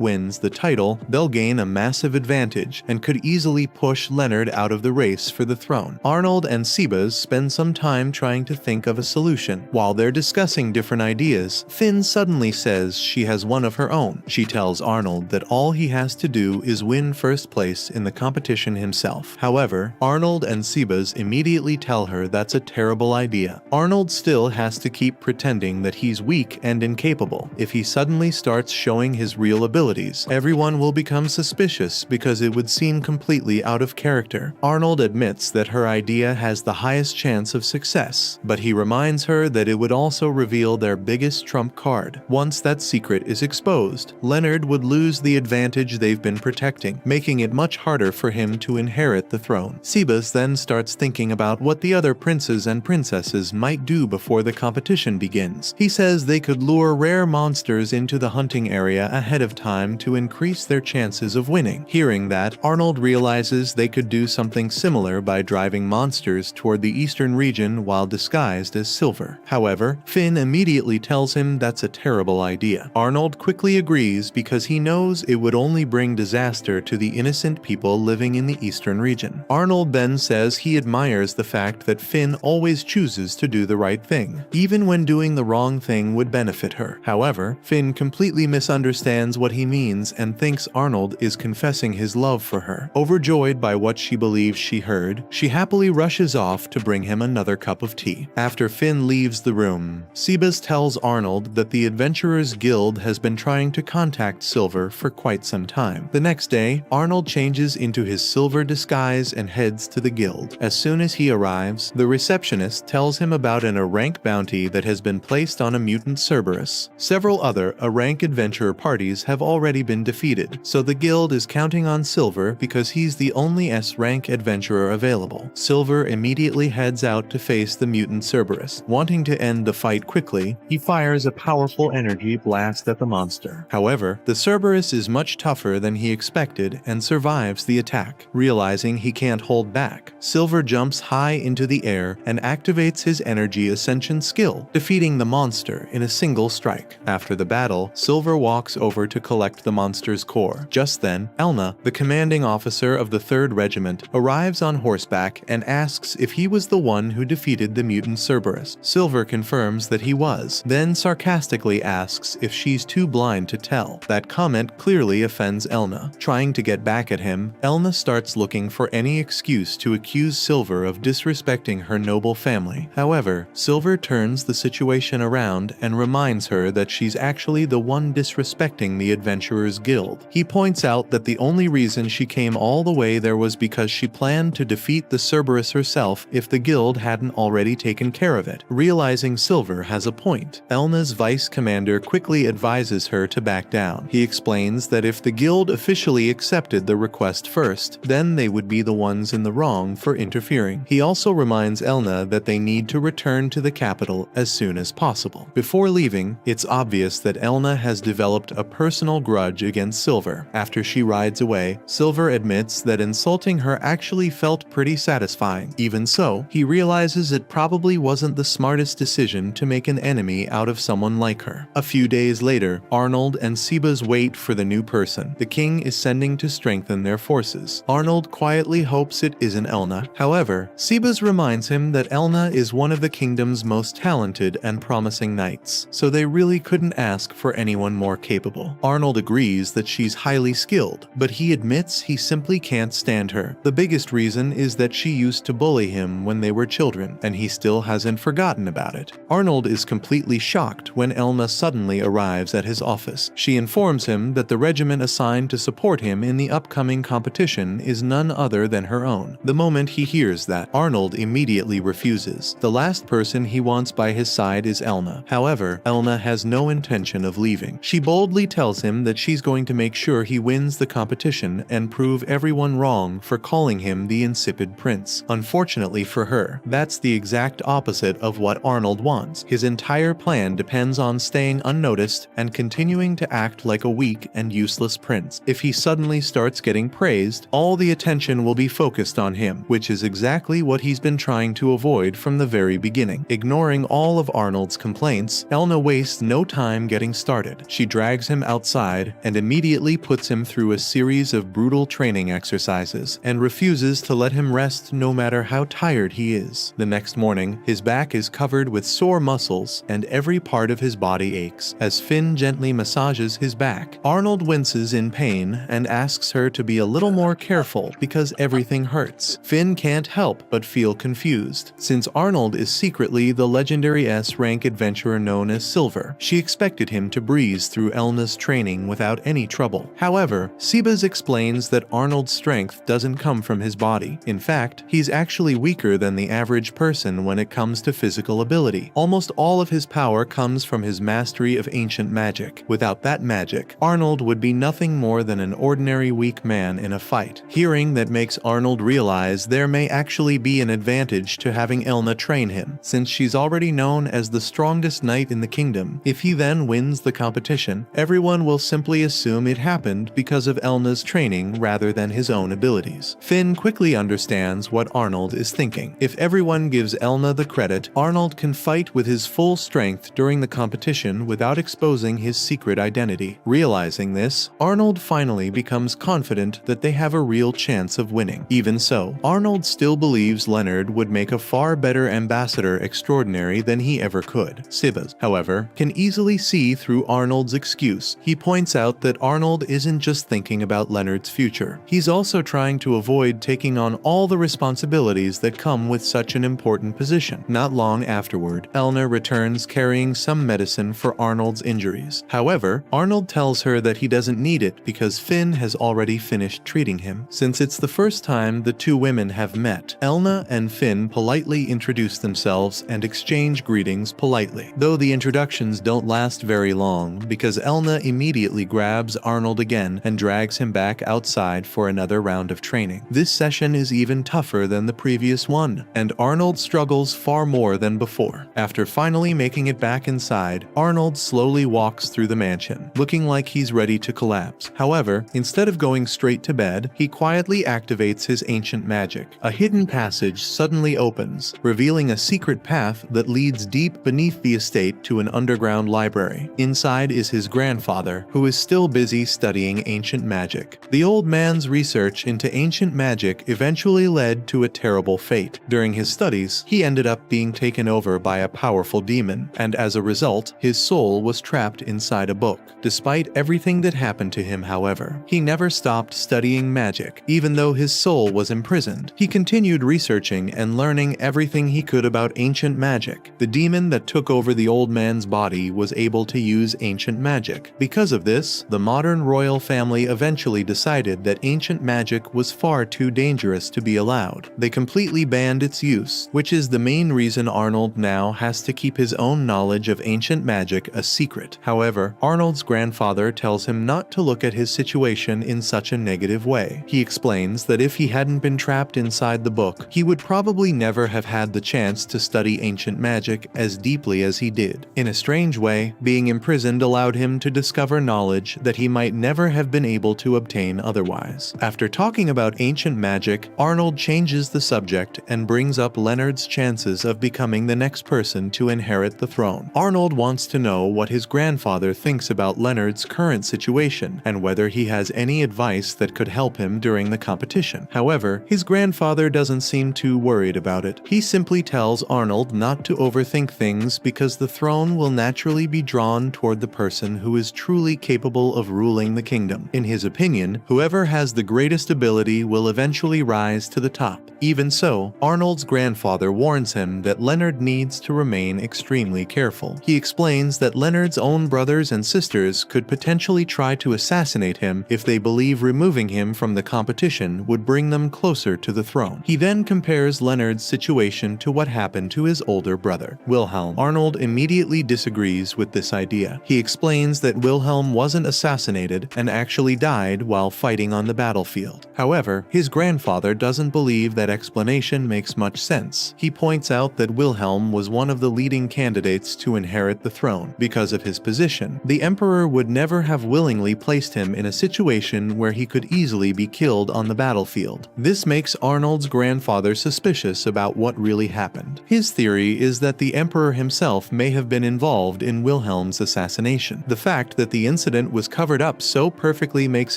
wins the title, they'll gain a massive advantage and could easily push Leonard out of the race for the throne. Arnold and Sebas spend some time trying to think of a solution. While they're discussing different ideas, Finn suddenly says she has one of her own. She tells Arnold that all he has to do is win first place in the competition himself. However, Arnold and Sebas immediately tell her that's a terrible idea. Arnold still has to keep pretending that he's weak and incapable. If he suddenly starts showing his real abilities, everyone will become suspicious because it would seem completely out of character. Arnold admits that her idea has the highest chance of success, but he reminds her that it would also reveal their biggest trump card. Once that secret is exposed, Leonard would lose the advantage they've been protecting, making it much harder for him to inherit the throne. Sebas then starts thinking about what the other princes and princesses might do before the competition begins. He says they could lure rare monsters into the hunting area ahead of time to increase their chances of winning. Hearing that, Arnold realizes they could do something similar by driving monsters toward the eastern region while disguised as silver. However, Finn immediately tells him that's a terrible idea. Arnold quickly agrees because he knows it would only bring disaster to the innocent people living in the eastern region. Arnold then says he admires the fact that Finn always chooses to do the right thing, even when doing the wrong thing would benefit her. However, Finn completely misunderstands what he means and thinks Arnold is confessing his love for her. Overjoyed by what she believes she heard, she happily rushes off to bring him another cup of tea. After Finn leaves the room, Sebas tells Arnold that the Adventurers Guild has been trying to contact Silver for quite some time. The next day, Arnold changes into his silver disguise and heads to the guild. As soon as he arrives, the receptionist tells him about an A-rank bounty that has been placed on a mutant Cerberus. Several other A-rank adventurer parties have already been defeated, so the guild is counting on Silver because he's the only S-rank adventurer available. Silver immediately heads out to face the mutant Cerberus. Wanting to end the fight quickly, he fires a powerful energy blast at the monster. However, the Cerberus is much tougher than he expected and survives the attack. Realizing he can't hold back, Silver jumps high into the air and activates his energy ascension skill, defeating the monster in a single strike. After the battle, Silver walks over to collect the monster's core. Just then, Elna, the commanding officer of the 3rd Regiment, arrives on horseback and asks if he was the one who defeated the mutant Cerberus. Silver confirms that he was, then sarcastically asks if she's too blind to tell. That comment clearly offends Elna. Trying to get back at him, Elna starts looking for any excuse to accuse Silver of disrespecting her noble family. However, Silver turns the situation around and reminds her that she's actually the one disrespecting the Adventurers Guild. He points out that the only reason she came all the way there was because she planned to defeat the Cerberus herself if the guild hadn't already taken care of it. Realizing Silver has a point, Elna's vice commander quickly advises her to back down. He explains that if the guild officially accepted the request first, then they would be the ones in the wrong for interfering. He also reminds Elna that they need to return to the capital as soon as possible. Before leaving, it's obvious that Elna has developed a personal grudge against Silver. After she rides away, Silver admits that insulting her actually felt pretty satisfying. Even so, he realizes it probably wasn't the smartest decision to make an enemy out of someone like her. A few days later, Arnold and Sebas wait for the new person the king is sending to strengthen their forces. Arnold quietly hopes it isn't Elna. However, Sebas reminds him that Elna is one of the kingdom's most talented and promising knights, so they really couldn't ask for anyone more capable. Arnold agrees that she's highly skilled, but he admits he simply can't stand her. The biggest reason is that she used to bully him when they were children, and he still hasn't forgotten about it. Arnold is completely shocked when Elna suddenly arrives at his office. She informs him that the regiment assigned to support him in the upcoming competition is none other than her own. The moment he hears that, Arnold immediately refuses. The last person he wants by his side is Elna. However, Elna has no intention of leaving. She boldly tells him that she's going to make sure he wins the competition and prove everyone wrong for calling him the Insipid Prince. Unfortunately for her, that's the exact opposite of what Arnold wants. His entire plan depends on staying unnoticed and continuing to act like a weak and useless prince. If he suddenly starts getting praised, all the attention will be focused on him, which is exactly what he's been trying to avoid from the very very beginning. Ignoring all of Arnold's complaints, Elna wastes no time getting started. She drags him outside and immediately puts him through a series of brutal training exercises and refuses to let him rest no matter how tired he is. The next morning, his back is covered with sore muscles and every part of his body aches. As Finn gently massages his back, Arnold winces in pain and asks her to be a little more careful because everything hurts. Finn can't help but feel confused. Since Arnold is secretly the legendary S-rank adventurer known as Silver, she expected him to breeze through Elna's training without any trouble. However, Sebas explains that Arnold's strength doesn't come from his body. In fact, he's actually weaker than the average person when it comes to physical ability. Almost all of his power comes from his mastery of ancient magic. Without that magic, Arnold would be nothing more than an ordinary weak man in a fight. Hearing that makes Arnold realize there may actually be an advantage to having Elna train him, since she's already known as the strongest knight in the kingdom. If he then wins the competition, everyone will simply assume it happened because of Elna's training rather than his own abilities. Finn quickly understands what Arnold is thinking. If everyone gives Elna the credit, Arnold can fight with his full strength during the competition without exposing his secret identity. Realizing this, Arnold finally becomes confident that they have a real chance of winning. Even so, Arnold still believes Leonard would make a far better ambassador extraordinary than he ever could. Sebas, however, can easily see through Arnold's excuse. He points out that Arnold isn't just thinking about Leonard's future. He's also trying to avoid taking on all the responsibilities that come with such an important position. Not long afterward, Elna returns carrying some medicine for Arnold's injuries. However, Arnold tells her that he doesn't need it because Finn has already finished treating him. Since it's the first time the two women have met, Elna and Finn politely introduce themselves and exchange greetings politely. Though the introductions don't last very long because Elna immediately grabs Arnold again and drags him back outside for another round of training. This session is even tougher than the previous one, and Arnold struggles far more than before. After finally making it back inside, Arnold slowly walks through the mansion, looking like he's ready to collapse. However, instead of going straight to bed, he quietly activates his ancient magic. A hidden passage suddenly opens, revealing a secret path that leads deep beneath the estate to an underground library. Inside is his grandfather, who is still busy studying ancient magic. The old man's research into ancient magic eventually led to a terrible fate. During his studies, he ended up being taken over by a powerful demon, and as a result, his soul was trapped inside a book. Despite everything that happened to him, however, he never stopped studying magic. Even though his soul was imprisoned, he continued researching and learning everything he could about ancient magic. The demon that took over the old man's body was able to use ancient magic. Because of this, the modern royal family eventually decided that ancient magic was far too dangerous to be allowed. They completely banned its use, which is the main reason Arnold now has to keep his own knowledge of ancient magic a secret. However, Arnold's grandfather tells him not to look at his situation in such a negative way. He explains that if he hadn't been trapped inside the book, he would probably never have had the chance to study ancient magic as deeply as he did. In a strange way, being imprisoned allowed him to discover knowledge that he might never have been able to obtain otherwise. After talking about ancient magic, Arnold changes the subject and brings up Leonard's chances of becoming the next person to inherit the throne. Arnold wants to know what his grandfather thinks about Leonard's current situation and whether he has any advice that could help him during the competition. However, his grandfather doesn't seem too worried about it. He simply tells Arnold not to overthink things because the throne will naturally be drawn toward the person who is truly capable of ruling the kingdom. In his opinion, whoever has the greatest ability will eventually rise to the top. Even so, Arnold's grandfather warns him that Leonard needs to remain extremely careful. He explains that Leonard's own brothers and sisters could potentially try to assassinate him if they believe removing him from the competition would bring them closer to the throne. He then compares Leonard's situation to what happened to his older brother, Wilhelm. Arnold immediately disagrees with this idea. He explains that Wilhelm wasn't assassinated and actually died while fighting on the battlefield. However, his grandfather doesn't believe that that explanation makes much sense. He points out that Wilhelm was one of the leading candidates to inherit the throne. Because of his position, the emperor would never have willingly placed him in a situation where he could easily be killed on the battlefield. This makes Arnold's grandfather suspicious about what really happened. His theory is that the emperor himself may have been involved in Wilhelm's assassination. The fact that the incident was covered up so perfectly makes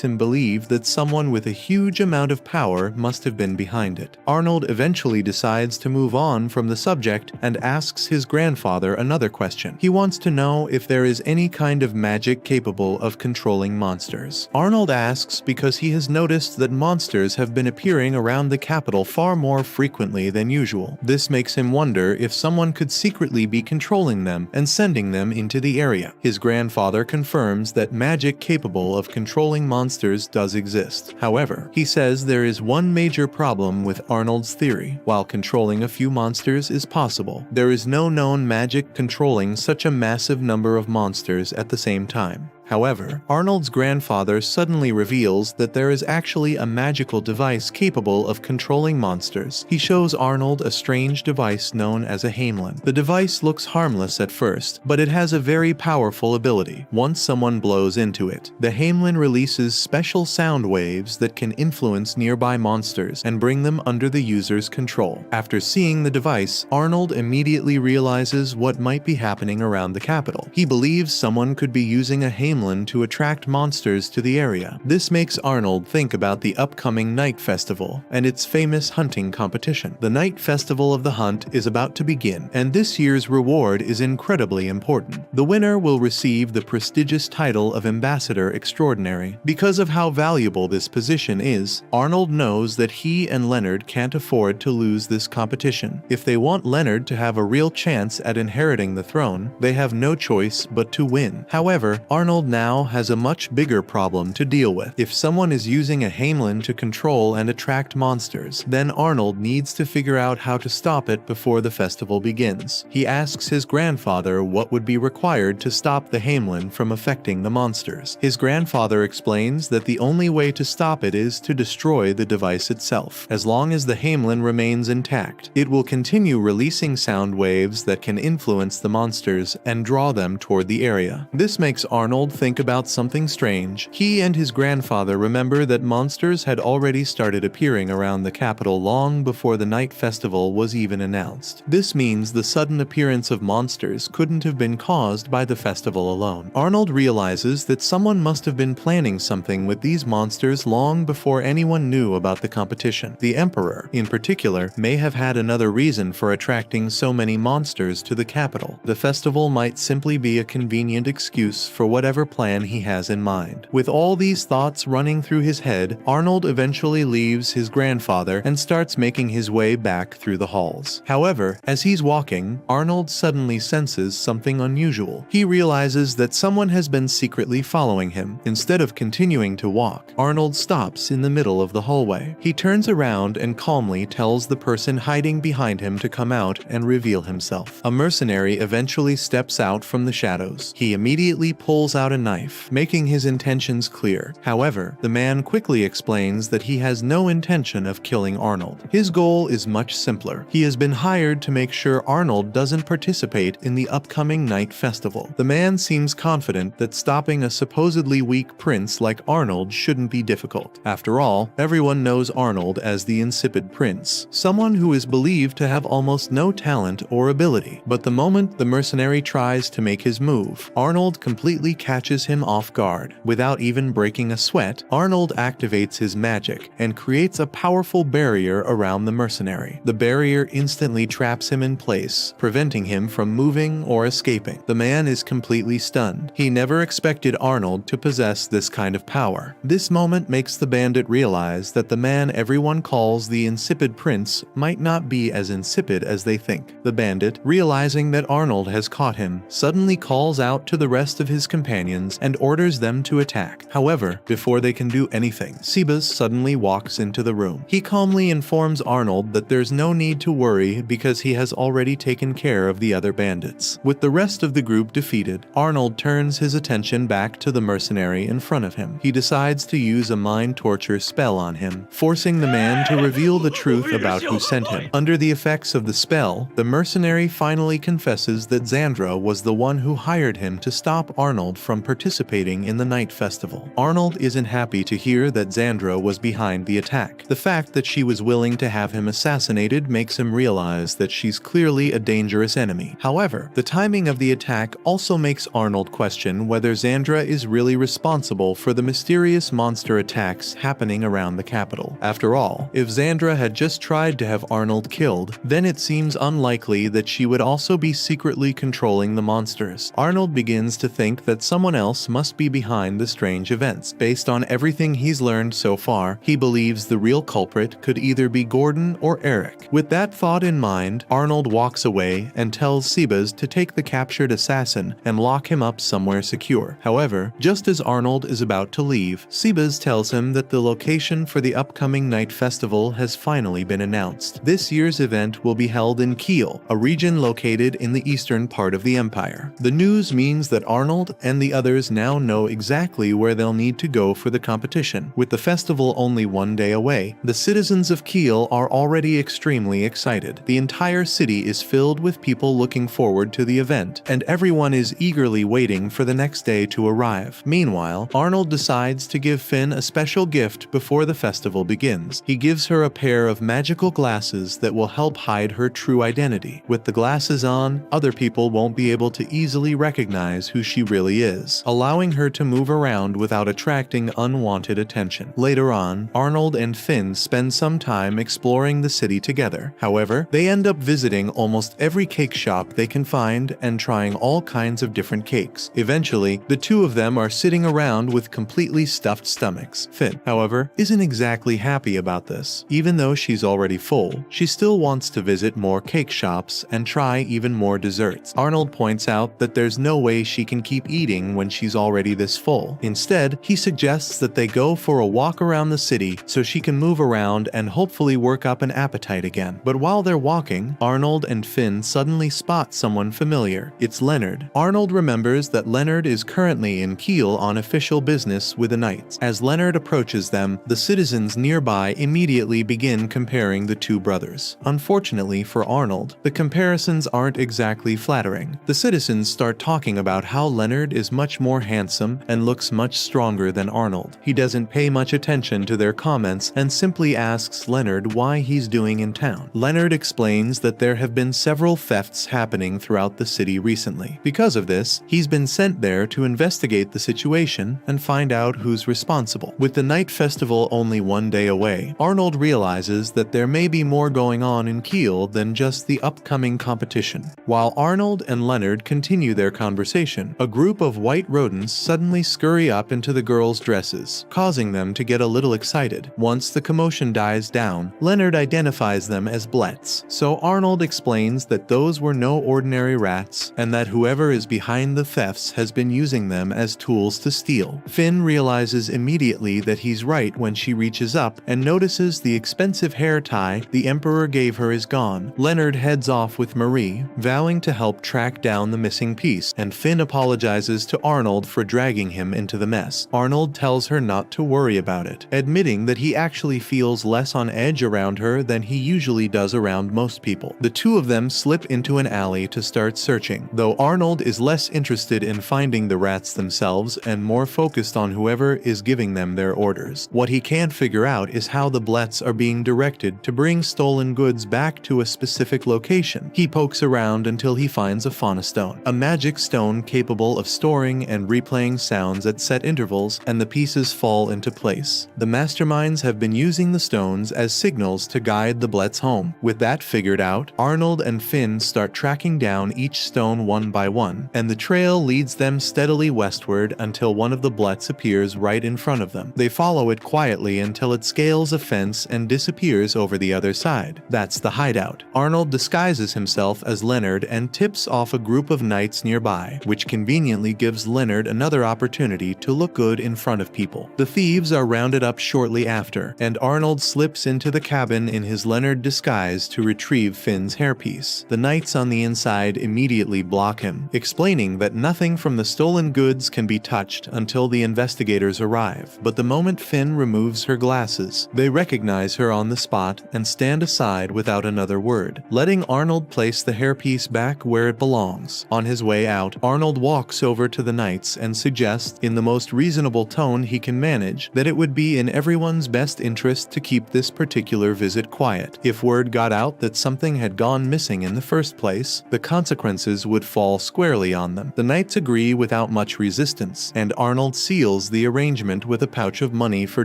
him believe that someone with a huge amount of power must have been behind it. Arnold eventually decides to move on from the subject and asks his grandfather another question. He wants to know if there is any kind of magic capable of controlling monsters. Arnold asks because he has noticed that monsters have been appearing around the capital far more frequently than usual. This makes him wonder if someone could secretly be controlling them and sending them into the area. His grandfather confirms that magic capable of controlling monsters does exist. However, he says there is one major problem with Arnold's theory. While controlling a few monsters is possible, there is no known magic controlling such a massive number of monsters at the same time. However, Arnold's grandfather suddenly reveals that there is actually a magical device capable of controlling monsters. He shows Arnold a strange device known as a Hamelin. The device looks harmless at first, but it has a very powerful ability. Once someone blows into it, the Hamelin releases special sound waves that can influence nearby monsters and bring them under the user's control. After seeing the device, Arnold immediately realizes what might be happening around the capital. He believes someone could be using a Hamelin to attract monsters to the area. This makes Arnold think about the upcoming Night Festival and its famous hunting competition. The Night Festival of the Hunt is about to begin, and this year's reward is incredibly important. The winner will receive the prestigious title of Ambassador Extraordinary. Because of how valuable this position is, Arnold knows that he and Leonard can't afford to lose this competition. If they want Leonard to have a real chance at inheriting the throne, they have no choice but to win. However, Arnold now has a much bigger problem to deal with. If someone is using a Hamelin to control and attract monsters, then Arnold needs to figure out how to stop it before the festival begins. He asks his grandfather what would be required to stop the Hamelin from affecting the monsters. His grandfather explains that the only way to stop it is to destroy the device itself. As long as the Hamelin remains intact, it will continue releasing sound waves that can influence the monsters and draw them toward the area. This makes Arnold think about something strange. He and his grandfather remember that monsters had already started appearing around the capital long before the Night Festival was even announced. This means the sudden appearance of monsters couldn't have been caused by the festival alone. Arnold realizes that someone must have been planning something with these monsters long before anyone knew about the competition. The Emperor, in particular, may have had another reason for attracting so many monsters to the capital. The festival might simply be a convenient excuse for whatever plan he has in mind. With all these thoughts running through his head, Arnold eventually leaves his grandfather and starts making his way back through the halls. However, as he's walking, Arnold suddenly senses something unusual. He realizes that someone has been secretly following him. Instead of continuing to walk, Arnold stops in the middle of the hallway. He turns around and calmly tells the person hiding behind him to come out and reveal himself. A mercenary eventually steps out from the shadows. He immediately pulls out a knife, making his intentions clear. However, the man quickly explains that he has no intention of killing Arnold. His goal is much simpler. He has been hired to make sure Arnold doesn't participate in the upcoming Night Festival. The man seems confident that stopping a supposedly weak prince like Arnold shouldn't be difficult. After all, everyone knows Arnold as the Insipid Prince, someone who is believed to have almost no talent or ability. But the moment the mercenary tries to make his move, Arnold completely catches him off guard. Without even breaking a sweat, Arnold activates his magic and creates a powerful barrier around the mercenary. The barrier instantly traps him in place, preventing him from moving or escaping. The man is completely stunned. He never expected Arnold to possess this kind of power. This moment makes the bandit realize that the man everyone calls the Insipid Prince might not be as insipid as they think. The bandit, realizing that Arnold has caught him, suddenly calls out to the rest of his companions companions and orders them to attack. However, before they can do anything, sFurtive suddenly walks into the room. He calmly informs Arnold that there's no need to worry because he has already taken care of the other bandits. With the rest of the group defeated, Arnold turns his attention back to the mercenary in front of him. He decides to use a mind torture spell on him, forcing the man to reveal the truth about who sent him. Under the effects of the spell, the mercenary finally confesses that Xandra was the one who hired him to stop Arnold from participating in the night festival. Arnold isn't happy to hear that Xandra was behind the attack. The fact that she was willing to have him assassinated makes him realize that she's clearly a dangerous enemy. However, the timing of the attack also makes Arnold question whether Xandra is really responsible for the mysterious monster attacks happening around the capital. After all, if Xandra had just tried to have Arnold killed, then it seems unlikely that she would also be secretly controlling the monsters. Arnold begins to think that someone else must be behind the strange events. Based on everything he's learned so far, he believes the real culprit could either be Gordon or Eric. With that thought in mind, Arnold walks away and tells sFurtive to take the captured assassin and lock him up somewhere secure. However, just as Arnold is about to leave, sFurtive tells him that the location for the upcoming night festival has finally been announced. This year's event will be held in Kiel, a region located in the eastern part of the empire. The news means that Arnold and the others now know exactly where they'll need to go for the competition. With the festival only one day away, the citizens of Kiel are already extremely excited. The entire city is filled with people looking forward to the event, and everyone is eagerly waiting for the next day to arrive. Meanwhile, Arnold decides to give Finn a special gift before the festival begins. He gives her a pair of magical glasses that will help hide her true identity. With the glasses on, other people won't be able to easily recognize who she really is, allowing her to move around without attracting unwanted attention. Later on, Arnold and Finn spend some time exploring the city together. However, they end up visiting almost every cake shop they can find and trying all kinds of different cakes. Eventually, the two of them are sitting around with completely stuffed stomachs. Finn, however, isn't exactly happy about this. Even though she's already full, she still wants to visit more cake shops and try even more desserts. Arnold points out that there's no way she can keep eating when she's already this full. Instead, he suggests that they go for a walk around the city so she can move around and hopefully work up an appetite again. But while they're walking, Arnold and Finn suddenly spot someone familiar. It's Leonard. Arnold remembers that Leonard is currently in Kiel on official business with the knights. As Leonard approaches them, the citizens nearby immediately begin comparing the two brothers. Unfortunately for Arnold, the comparisons aren't exactly flattering. The citizens start talking about how Leonard is much more handsome and looks much stronger than Arnold. He doesn't pay much attention to their comments and simply asks Leonard why he's doing in town. Leonard explains that there have been several thefts happening throughout the city recently. Because of this, he's been sent there to investigate the situation and find out who's responsible. With the night festival only one day away, Arnold realizes that there may be more going on in Kiel than just the upcoming competition. While Arnold and Leonard continue their conversation, a group of white rodents suddenly scurry up into the girls' dresses, causing them to get a little excited. Once the commotion dies down, Leonard identifies them as Blets, so Arnold explains that those were no ordinary rats and that whoever is behind the thefts has been using them as tools to steal. Finn realizes immediately that he's right when she reaches up and notices the expensive hair tie the Emperor gave her is gone. Leonard heads off with Marie, vowing to help track down the missing piece, and Finn apologizes to Arnold for dragging him into the mess. Arnold tells her not to worry about it, admitting that he actually feels less on edge around her than he usually does around most people. The two of them slip into an alley to start searching, though Arnold is less interested in finding the rats themselves and more focused on whoever is giving them their orders. What he can't figure out is how the Blets are being directed to bring stolen goods back to a specific location. He pokes around until he finds a fauna stone, a magic stone capable of storing and replaying sounds at set intervals, and the pieces fall into place. The masterminds have been using the stones as signals to guide the Blets home. With that figured out, Arnold and Finn start tracking down each stone one by one, and the trail leads them steadily westward until one of the Blets appears right in front of them. They follow it quietly until it scales a fence and disappears over the other side. That's the hideout. Arnold disguises himself as Leonard and tips off a group of knights nearby, which conveniently gives gives Leonard another opportunity to look good in front of people. The thieves are rounded up shortly after, and Arnold slips into the cabin in his Leonard disguise to retrieve Finn's hairpiece. The knights on the inside immediately block him, explaining that nothing from the stolen goods can be touched until the investigators arrive. But the moment Finn removes her glasses, they recognize her on the spot and stand aside without another word, letting Arnold place the hairpiece back where it belongs. On his way out, Arnold walks over to the knights and suggests, in the most reasonable tone he can manage, that it would be in everyone's best interest to keep this particular visit quiet. If word got out that something had gone missing in the first place, the consequences would fall squarely on them. The knights agree without much resistance, and Arnold seals the arrangement with a pouch of money for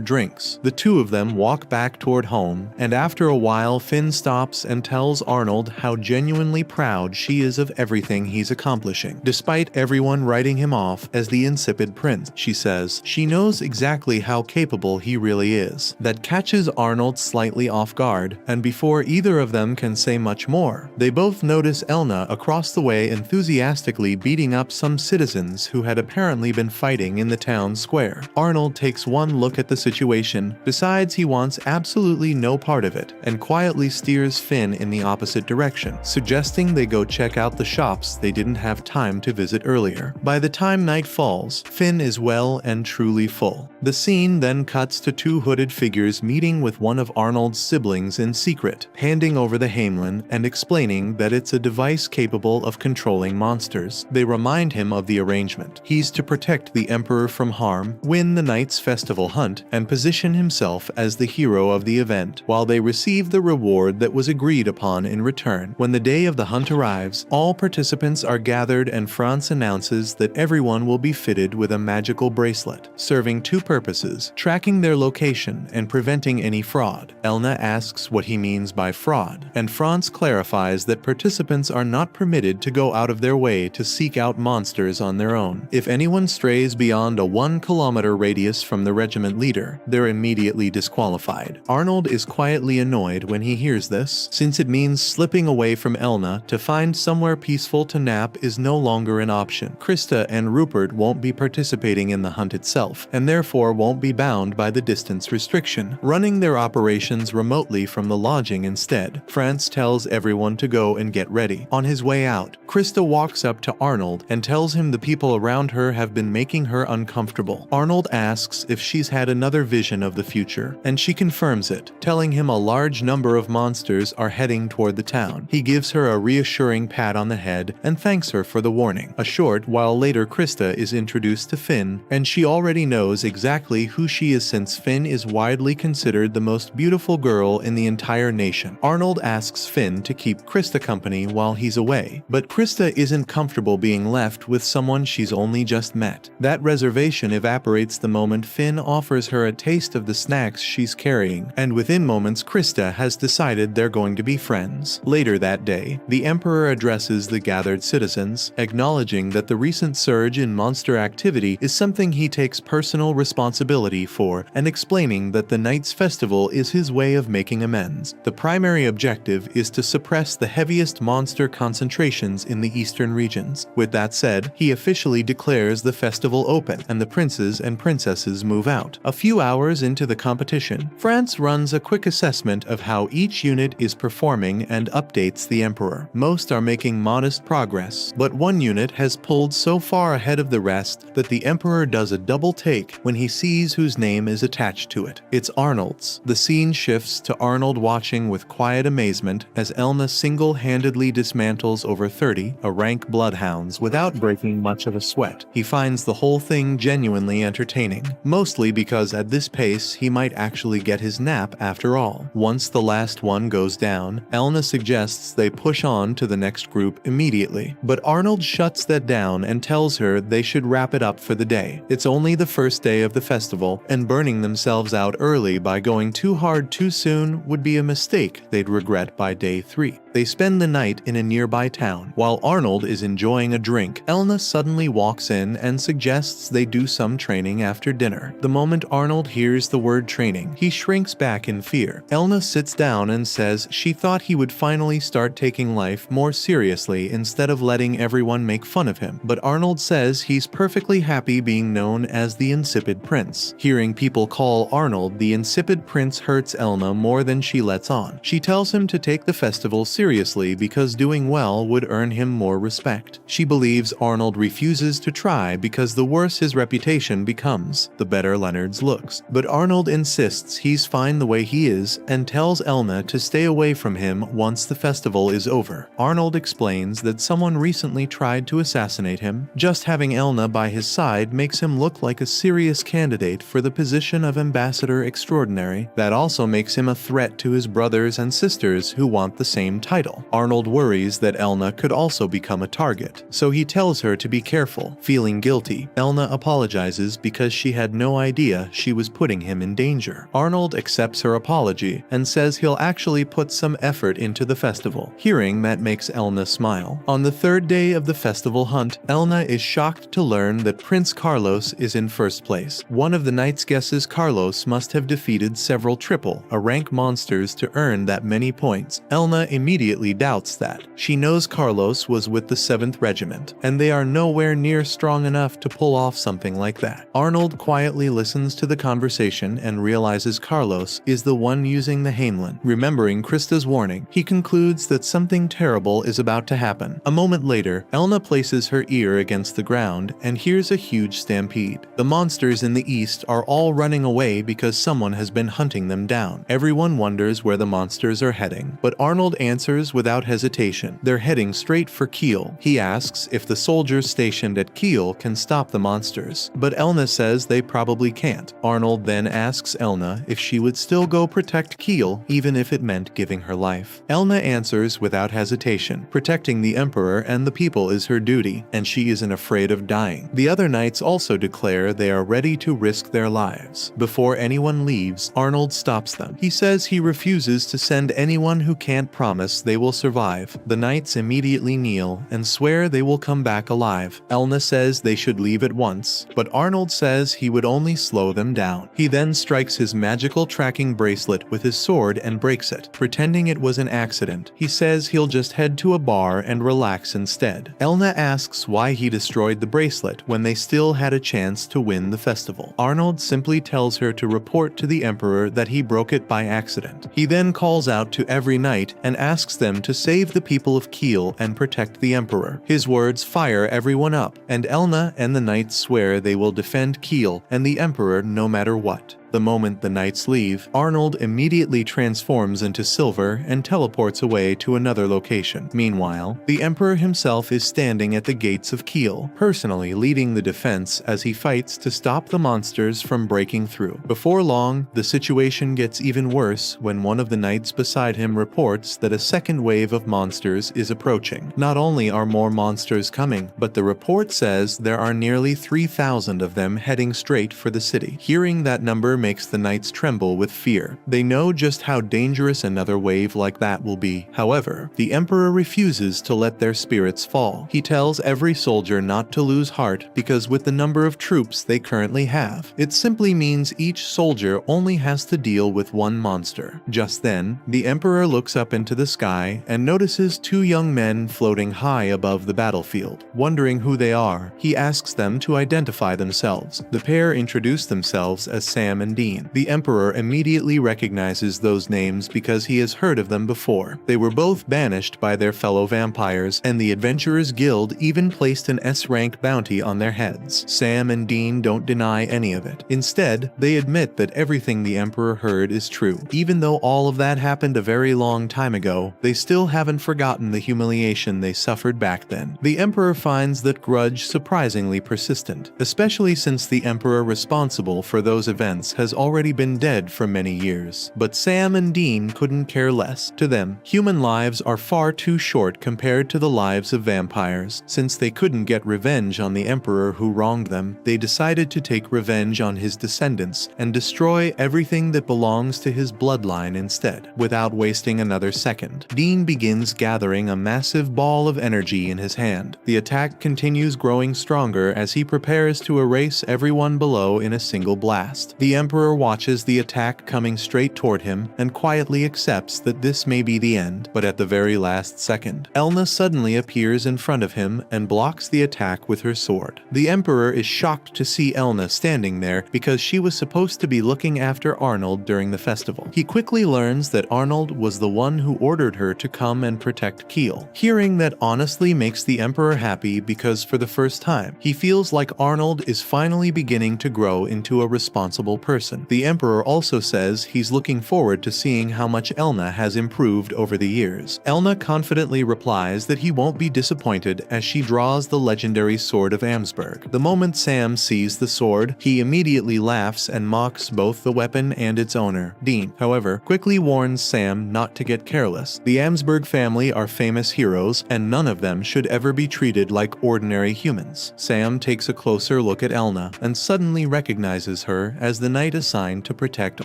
drinks. The two of them walk back toward home, and after a while Finn stops and tells Arnold how genuinely proud she is of everything he's accomplishing. Despite everyone writing him off as the insipid prince, she says she knows exactly how capable he really is. That catches Arnold slightly off guard, and before either of them can say much more, they both notice Elna across the way enthusiastically beating up some citizens who had apparently been fighting in the town square. Arnold takes one look at the situation, decides he wants absolutely no part of it, and quietly steers Finn in the opposite direction, suggesting they go check out the shops they didn't have time to visit earlier. By the time night falls, Finn is well and truly full. The scene then cuts to two hooded figures meeting with one of Arnold's siblings in secret, handing over the Hamelin and explaining that it's a device capable of controlling monsters. They remind him of the arrangement. He's to protect the Emperor from harm, win the Knights' festival hunt, and position himself as the hero of the event, while they receive the reward that was agreed upon in return. When the day of the hunt arrives, all participants are gathered and Franz announces that everyone will be fitted with a magical bracelet, serving two purposes: tracking their location and preventing any fraud. Elna asks what he means by fraud, and Franz clarifies that participants are not permitted to go out of their way to seek out monsters on their own. If anyone strays beyond a 1-kilometer radius from the regiment leader, they're immediately disqualified. Arnold is quietly annoyed when he hears this, since it means slipping away from Elna to find somewhere peaceful to nap is no longer an option. Krista and Rupert won't be participating in the hunt itself, and therefore won't be bound by the distance restriction, running their operations remotely from the lodging instead. Franz tells everyone to go and get ready. On his way out, Krista walks up to Arnold and tells him the people around her have been making her uncomfortable. Arnold asks if she's had another vision of the future, and she confirms it, telling him a large number of monsters are heading toward the town. He gives her a reassuring pat on the head and thanks her for the warning. A short while later, Krista is introduced to Finn, and she already knows exactly who she is since Finn is widely considered the most beautiful girl in the entire nation. Arnold asks Finn to keep Krista company while he's away, but Krista isn't comfortable being left with someone she's only just met. That reservation evaporates the moment Finn offers her a taste of the snacks she's carrying, and within moments Krista has decided they're going to be friends. Later that day, the Emperor addresses the gathered citizens, acknowledging that the recent surge in monster activity is something he takes personal responsibility for, and explaining that the Knights' Festival is his way of making amends. The primary objective is to suppress the heaviest monster concentrations in the eastern regions. With that said, he officially declares the festival open, and the princes and princesses move out. A few hours into the competition, Franz runs a quick assessment of how each unit is performing and updates the Emperor. Most are making modest progress, but one unit has pulled so far ahead of the rest that the Emperor does a double take when he sees whose name is attached to it. It's Arnold's. The scene shifts to Arnold watching with quiet amazement as Elna single-handedly dismantles over 30 rank bloodhounds without breaking much of a sweat. He finds the whole thing genuinely entertaining, mostly because at this pace he might actually get his nap after all. Once the last one goes down, Elna suggests they push on to the next group immediately, but Arnold shuts that down and tells her they should wrap it up for the day. It's only the first day of the festival, and burning themselves out early by going too hard too soon would be a mistake they'd regret by day 3. They spend the night in a nearby town. While Arnold is enjoying a drink, Elna suddenly walks in and suggests they do some training after dinner. The moment Arnold hears the word training, he shrinks back in fear. Elna sits down and says she thought he would finally start taking life more seriously instead of letting everyone make fun of him. But Arnold says he's perfectly happy being known as the Insipid Prince. Hearing people call Arnold the Insipid Prince hurts Elna more than she lets on. She tells him to take the festival seriously because doing well would earn him more respect. She believes Arnold refuses to try because the worse his reputation becomes, the better Leonard's looks. But Arnold insists he's fine the way he is and tells Elna to stay away from him once the festival is over. Arnold explains that someone recently tried to assassinate him. Just having Elna by his side makes him look like a serious candidate for the position of ambassador extraordinary. That also makes him a threat to his brothers and sisters who want the same title. Arnold worries that Elna could also become a target, so he tells her to be careful. Feeling guilty, Elna apologizes because she had no idea she was putting him in danger. Arnold accepts her apology and says he'll actually put some effort into the festival. Hearing that makes Elna smile. On the third day of the festival hunt, Elna is shocked to learn that Prince Carlos is in first place. One of the knights guesses Carlos must have defeated several triple a rank monsters to earn that many points. Elna immediately doubts that. She knows Carlos was with the 7th Regiment, and they are nowhere near strong enough to pull off something like that. Arnold quietly listens to the conversation and realizes Carlos is the one using the Hamelin. Remembering Krista's warning, he concludes that something terrible is about to happen. A moment later, Elna places her ear against the ground and hears a huge stampede. The monsters in the east are all running away because someone has been hunting them down. Everyone wonders where the monsters are heading, but Arnold answers without hesitation. They're heading straight for Kiel. He asks if the soldiers stationed at Kiel can stop the monsters, but Elna says they probably can't. Arnold then asks Elna if she would still go protect Kiel even if it meant giving her life. Elna answers without hesitation. Protecting the Emperor and the people is her duty, and she isn't afraid of dying. The other knights also declare they are ready to risk their lives. Before anyone leaves, Arnold stops them. He says he refuses to send anyone who can't promise they will survive. The knights immediately kneel and swear they will come back alive. Elna says they should leave at once, but Arnold says he would only slow them down. He then strikes his magical tracking bracelet with his sword and breaks it. Pretending it was an accident, he says he'll just head to a bar and relax instead. Elna asks why he destroyed the bracelet when they still had a chance to win the festival. Arnold simply tells her to report to the Emperor that he broke it by accident. He then calls out to every knight and asks them to save the people of Kiel and protect the Emperor. His words fire everyone up, and Elna and the knights swear they will defend Kiel and the Emperor no matter what. The moment the knights leave, Arnold immediately transforms into silver and teleports away to another location. Meanwhile, the Emperor himself is standing at the gates of Kiel, personally leading the defense as he fights to stop the monsters from breaking through. Before long, the situation gets even worse when one of the knights beside him reports that a second wave of monsters is approaching. Not only are more monsters coming, but the report says there are nearly 3,000 of them heading straight for the city. Hearing that number makes the knights tremble with fear. They know just how dangerous another wave like that will be. However, the Emperor refuses to let their spirits fall. He tells every soldier not to lose heart because with the number of troops they currently have, it simply means each soldier only has to deal with one monster. Just then, the Emperor looks up into the sky and notices two young men floating high above the battlefield. Wondering who they are, he asks them to identify themselves. The pair introduce themselves as Sam and Dean. The Emperor immediately recognizes those names because he has heard of them before. They were both banished by their fellow vampires, and the Adventurers Guild even placed an S-rank bounty on their heads. Sam and Dean don't deny any of it. Instead, they admit that everything the Emperor heard is true. Even though all of that happened a very long time ago, they still haven't forgotten the humiliation they suffered back then. The Emperor finds that grudge surprisingly persistent, especially since the Emperor responsible for those events has already been dead for many years. But Sam and Dean couldn't care less. To them, human lives are far too short compared to the lives of vampires. Since they couldn't get revenge on the Emperor who wronged them, they decided to take revenge on his descendants and destroy everything that belongs to his bloodline instead. Without wasting another second, Dean begins gathering a massive ball of energy in his hand. The attack continues growing stronger as he prepares to erase everyone below in a single blast. The Emperor watches the attack coming straight toward him and quietly accepts that this may be the end, but at the very last second, Elna suddenly appears in front of him and blocks the attack with her sword. The Emperor is shocked to see Elna standing there because she was supposed to be looking after Arnold during the festival. He quickly learns that Arnold was the one who ordered her to come and protect Kiel. Hearing that honestly makes the Emperor happy because for the first time, he feels like Arnold is finally beginning to grow into a responsible person. The Emperor also says he's looking forward to seeing how much Elna has improved over the years. Elna confidently replies that he won't be disappointed as she draws the legendary sword of Amsberg. The moment Sam sees the sword, he immediately laughs and mocks both the weapon and its owner. Dean, however, quickly warns Sam not to get careless. The Amsberg family are famous heroes, and none of them should ever be treated like ordinary humans. Sam takes a closer look at Elna and suddenly recognizes her as the knight assigned to protect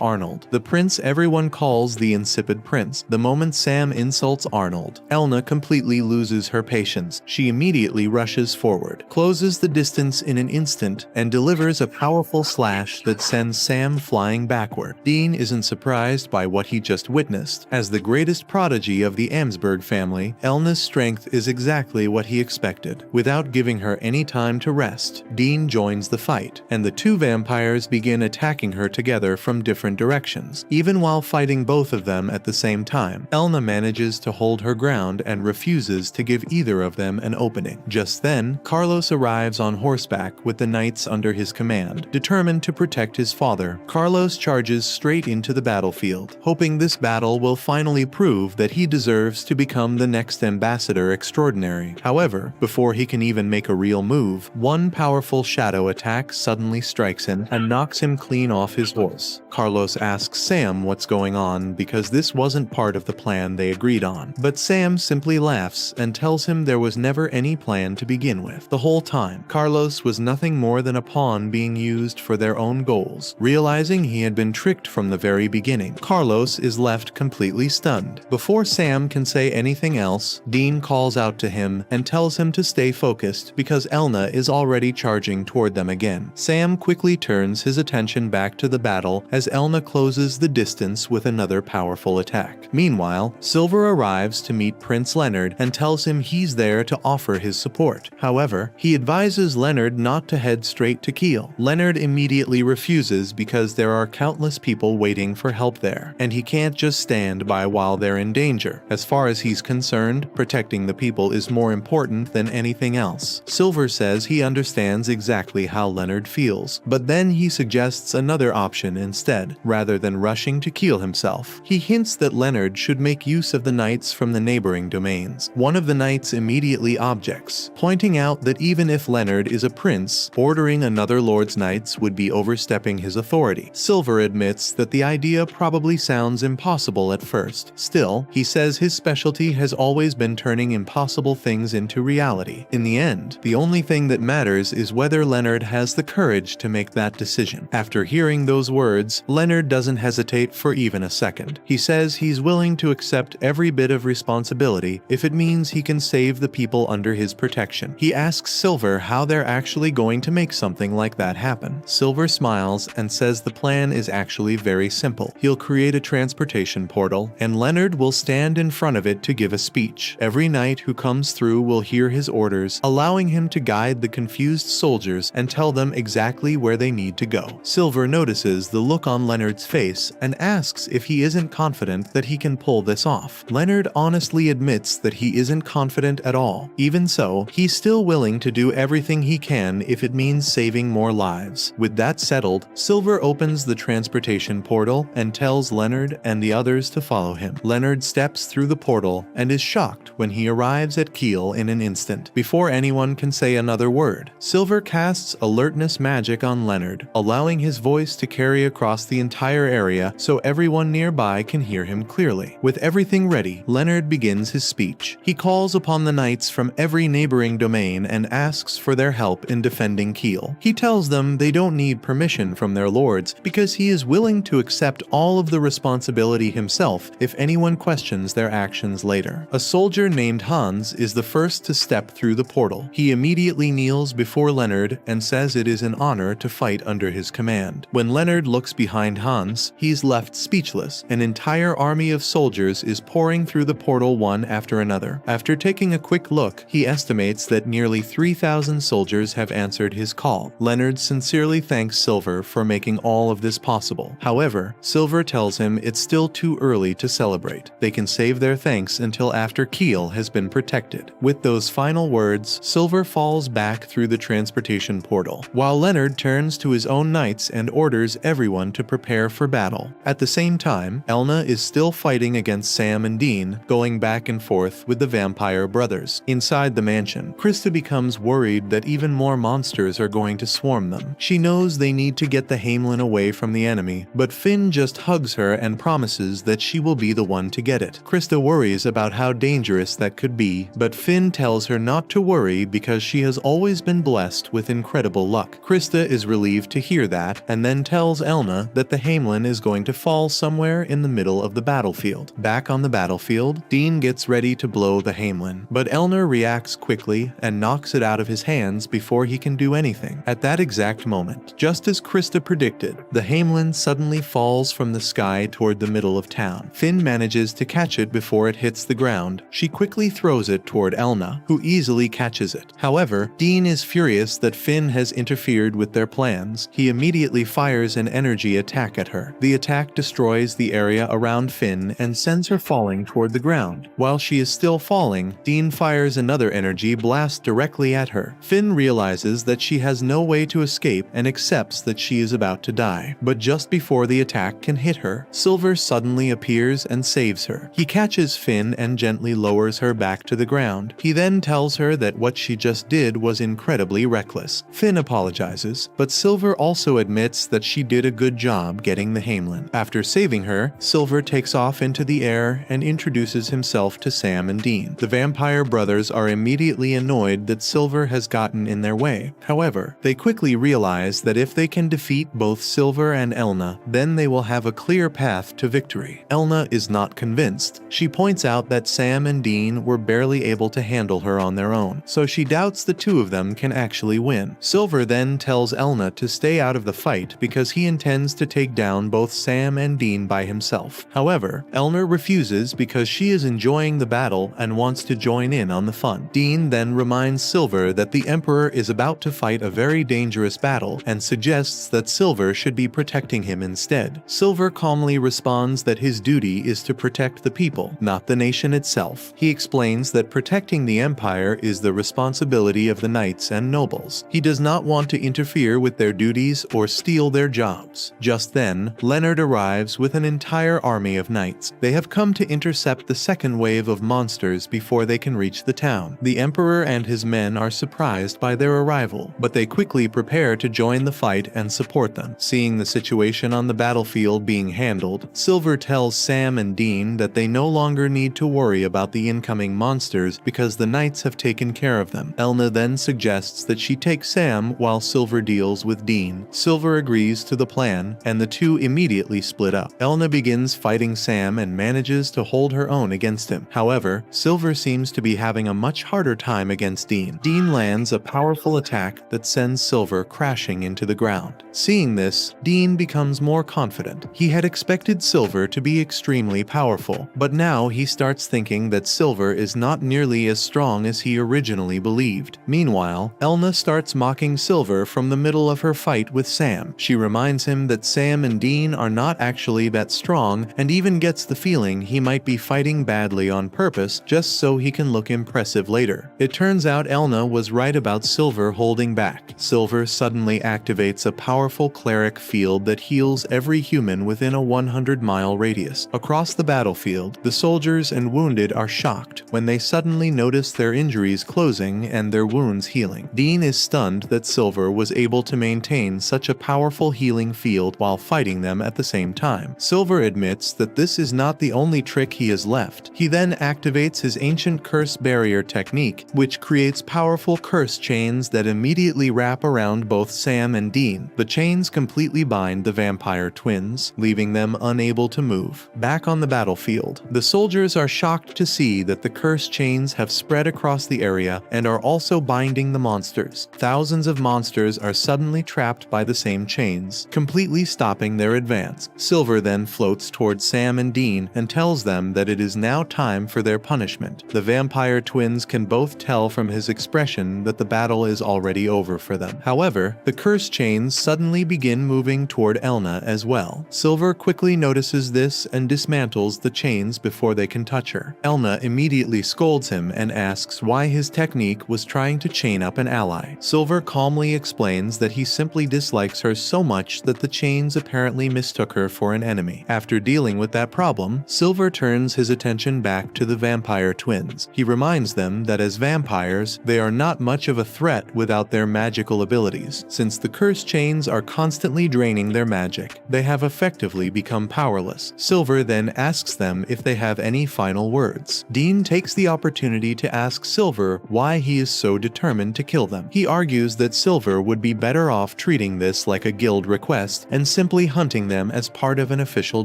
Arnold, the prince everyone calls the Insipid Prince. The moment Sam insults Arnold, Elna completely loses her patience. She immediately rushes forward, closes the distance in an instant, and delivers a powerful slash that sends Sam flying backward. Dean isn't surprised by what he just witnessed. As the greatest prodigy of the Amsberg family, Elna's strength is exactly what he expected. Without giving her any time to rest, Dean joins the fight, and the two vampires begin attacking her together from different directions. Even while fighting both of them at the same time, Elna manages to hold her ground and refuses to give either of them an opening. Just then, Carlos arrives on horseback with the knights under his command. Determined to protect his father, Carlos charges straight into the battlefield, hoping this battle will finally prove that he deserves to become the next ambassador extraordinary. However, before he can even make a real move, one powerful shadow attack suddenly strikes him and knocks him clean off his horse. Carlos asks Sam what's going on because this wasn't part of the plan they agreed on. But Sam simply laughs and tells him there was never any plan to begin with. The whole time, Carlos was nothing more than a pawn being used for their own goals. Realizing he had been tricked from the very beginning, Carlos is left completely stunned. Before Sam can say anything else, Dean calls out to him and tells him to stay focused because Elna is already charging toward them again. Sam quickly turns his attention back to the battle as Elna closes the distance with another powerful attack. Meanwhile, Silver arrives to meet Prince Leonard and tells him he's there to offer his support. However, he advises Leonard not to head straight to Kiel. Leonard immediately refuses because there are countless people waiting for help there, and he can't just stand by while they're in danger. As far as he's concerned, protecting the people is more important than anything else. Silver says he understands exactly how Leonard feels, but then he suggests another option instead, rather than rushing to Kiel himself. He hints that Leonard should make use of the knights from the neighboring domains. One of the knights immediately objects, pointing out that even if Leonard is a prince, ordering another lord's knights would be overstepping his authority. Silver admits that the idea probably sounds impossible at first. Still, he says his specialty has always been turning impossible things into reality. In the end, the only thing that matters is whether Leonard has the courage to make that decision. After hearing those words, Leonard doesn't hesitate for even a second. He says he's willing to accept every bit of responsibility if it means he can save the people under his protection. He asks Silver how they're actually going to make something like that happen. Silver smiles and says the plan is actually very simple. He'll create a transportation portal, and Leonard will stand in front of it to give a speech. Every knight who comes through will hear his orders, allowing him to guide the confused soldiers and tell them exactly where they need to go. Silver notices the look on Leonard's face and asks if he isn't confident that he can pull this off. Leonard honestly admits that he isn't confident at all. Even so, he's still willing to do everything he can if it means saving more lives. With that settled, Silver opens the transportation portal and tells Leonard and the others to follow him. Leonard steps through the portal and is shocked when he arrives at Kiel in an instant. Before anyone can say another word, Silver casts alertness magic on Leonard, allowing his voice voice to carry across the entire area so everyone nearby can hear him clearly. With everything ready, Leonard begins his speech. He calls upon the knights from every neighboring domain and asks for their help in defending Kiel. He tells them they don't need permission from their lords because he is willing to accept all of the responsibility himself if anyone questions their actions later. A soldier named Hans is the first to step through the portal. He immediately kneels before Leonard and says it is an honor to fight under his command. When Leonard looks behind Hans, he's left speechless. An entire army of soldiers is pouring through the portal one after another. After taking a quick look, he estimates that nearly 3,000 soldiers have answered his call. Leonard sincerely thanks Silver for making all of this possible. However, Silver tells him it's still too early to celebrate. They can save their thanks until after Kiel has been protected. With those final words, Silver falls back through the transportation portal, while Leonard turns to his own knights and orders everyone to prepare for battle. At the same time, Elna is still fighting against Sam and Dean, going back and forth with the vampire brothers. Inside the mansion, Krista becomes worried that even more monsters are going to swarm them. She knows they need to get the Hamelin away from the enemy, but Finn just hugs her and promises that she will be the one to get it. Krista worries about how dangerous that could be, but Finn tells her not to worry because she has always been blessed with incredible luck. Krista is relieved to hear that, and then tells Elna that the Hamelin is going to fall somewhere in the middle of the battlefield. Back on the battlefield, Dean gets ready to blow the Hamelin, but Elna reacts quickly and knocks it out of his hands before he can do anything. At that exact moment, just as Krista predicted, the Hamelin suddenly falls from the sky toward the middle of town. Finn manages to catch it before it hits the ground. She quickly throws it toward Elna, who easily catches it. However, Dean is furious that Finn has interfered with their plans. He immediately fires an energy attack at her. The attack destroys the area around Finn and sends her falling toward the ground. While she is still falling, Dean fires another energy blast directly at her. Finn realizes that she has no way to escape and accepts that she is about to die. But just before the attack can hit her, Silver suddenly appears and saves her. He catches Finn and gently lowers her back to the ground. He then tells her that what she just did was incredibly reckless. Finn apologizes, but Silver also admits that she did a good job getting the Hamelin. After saving her, Silver takes off into the air and introduces himself to Sam and Dean. The vampire brothers are immediately annoyed that Silver has gotten in their way. However, they quickly realize that if they can defeat both Silver and Elna, then they will have a clear path to victory. Elna is not convinced. She points out that Sam and Dean were barely able to handle her on their own, so she doubts the two of them can actually win. Silver then tells Elna to stay out of the fight because he intends to take down both Sam and Dean by himself. However, Elna refuses because she is enjoying the battle and wants to join in on the fun. Dean then reminds Silver that the Emperor is about to fight a very dangerous battle and suggests that Silver should be protecting him instead. Silver calmly responds that his duty is to protect the people, not the nation itself. He explains that protecting the Empire is the responsibility of the knights and nobles. He does not want to interfere with their duties or steal their jobs. Just then, Leonard arrives with an entire army of knights. They have come to intercept the second wave of monsters before they can reach the town. The Emperor and his men are surprised by their arrival, but they quickly prepare to join the fight and support them. Seeing the situation on the battlefield being handled, Silver tells Sam and Dean that they no longer need to worry about the incoming monsters because the knights have taken care of them. Elna then suggests that she take Sam while Silver deals with Dean. Silver agrees to the plan, and the two immediately split up. Elna begins fighting Sam and manages to hold her own against him. However, Silver seems to be having a much harder time against Dean. Dean lands a powerful attack that sends Silver crashing into the ground. Seeing this, Dean becomes more confident. He had expected Silver to be extremely powerful, but now he starts thinking that Silver is not nearly as strong as he originally believed. Meanwhile, Elna starts mocking Silver from the middle of her fight with Sam. She reminds him that Sam and Dean are not actually that strong and even gets the feeling he might be fighting badly on purpose just so he can look impressive later. It turns out Elna was right about Silver holding back. Silver suddenly activates a powerful cleric field that heals every human within a 100-mile radius. Across the battlefield, the soldiers and wounded are shocked when they suddenly notice their injuries closing and their wounds healing. Dean is stunned that Silver was able to maintain such a powerful powerful healing field while fighting them at the same time. Silver admits that this is not the only trick he has left. He then activates his ancient curse barrier technique, which creates powerful curse chains that immediately wrap around both Sam and Dean. The chains completely bind the vampire twins, leaving them unable to move. Back on the battlefield, the soldiers are shocked to see that the curse chains have spread across the area and are also binding the monsters. Thousands of monsters are suddenly trapped by the same chains, completely stopping their advance. Silver then floats towards Sam and Dean and tells them that it is now time for their punishment. The vampire twins can both tell from his expression that the battle is already over for them. However, the curse chains suddenly begin moving toward Elna as well. Silver quickly notices this and dismantles the chains before they can touch her. Elna immediately scolds him and asks why his technique was trying to chain up an ally. Silver calmly explains that he simply dislikes her so much that the chains apparently mistook her for an enemy. After dealing with that problem, Silver turns his attention back to the vampire twins. He reminds them that as vampires, they are not much of a threat without their magical abilities. Since the curse chains are constantly draining their magic, they have effectively become powerless. Silver then asks them if they have any final words. Dean takes the opportunity to ask Silver why he is so determined to kill them. He argues that Silver would be better off treating this like a guild request and simply hunting them as part of an official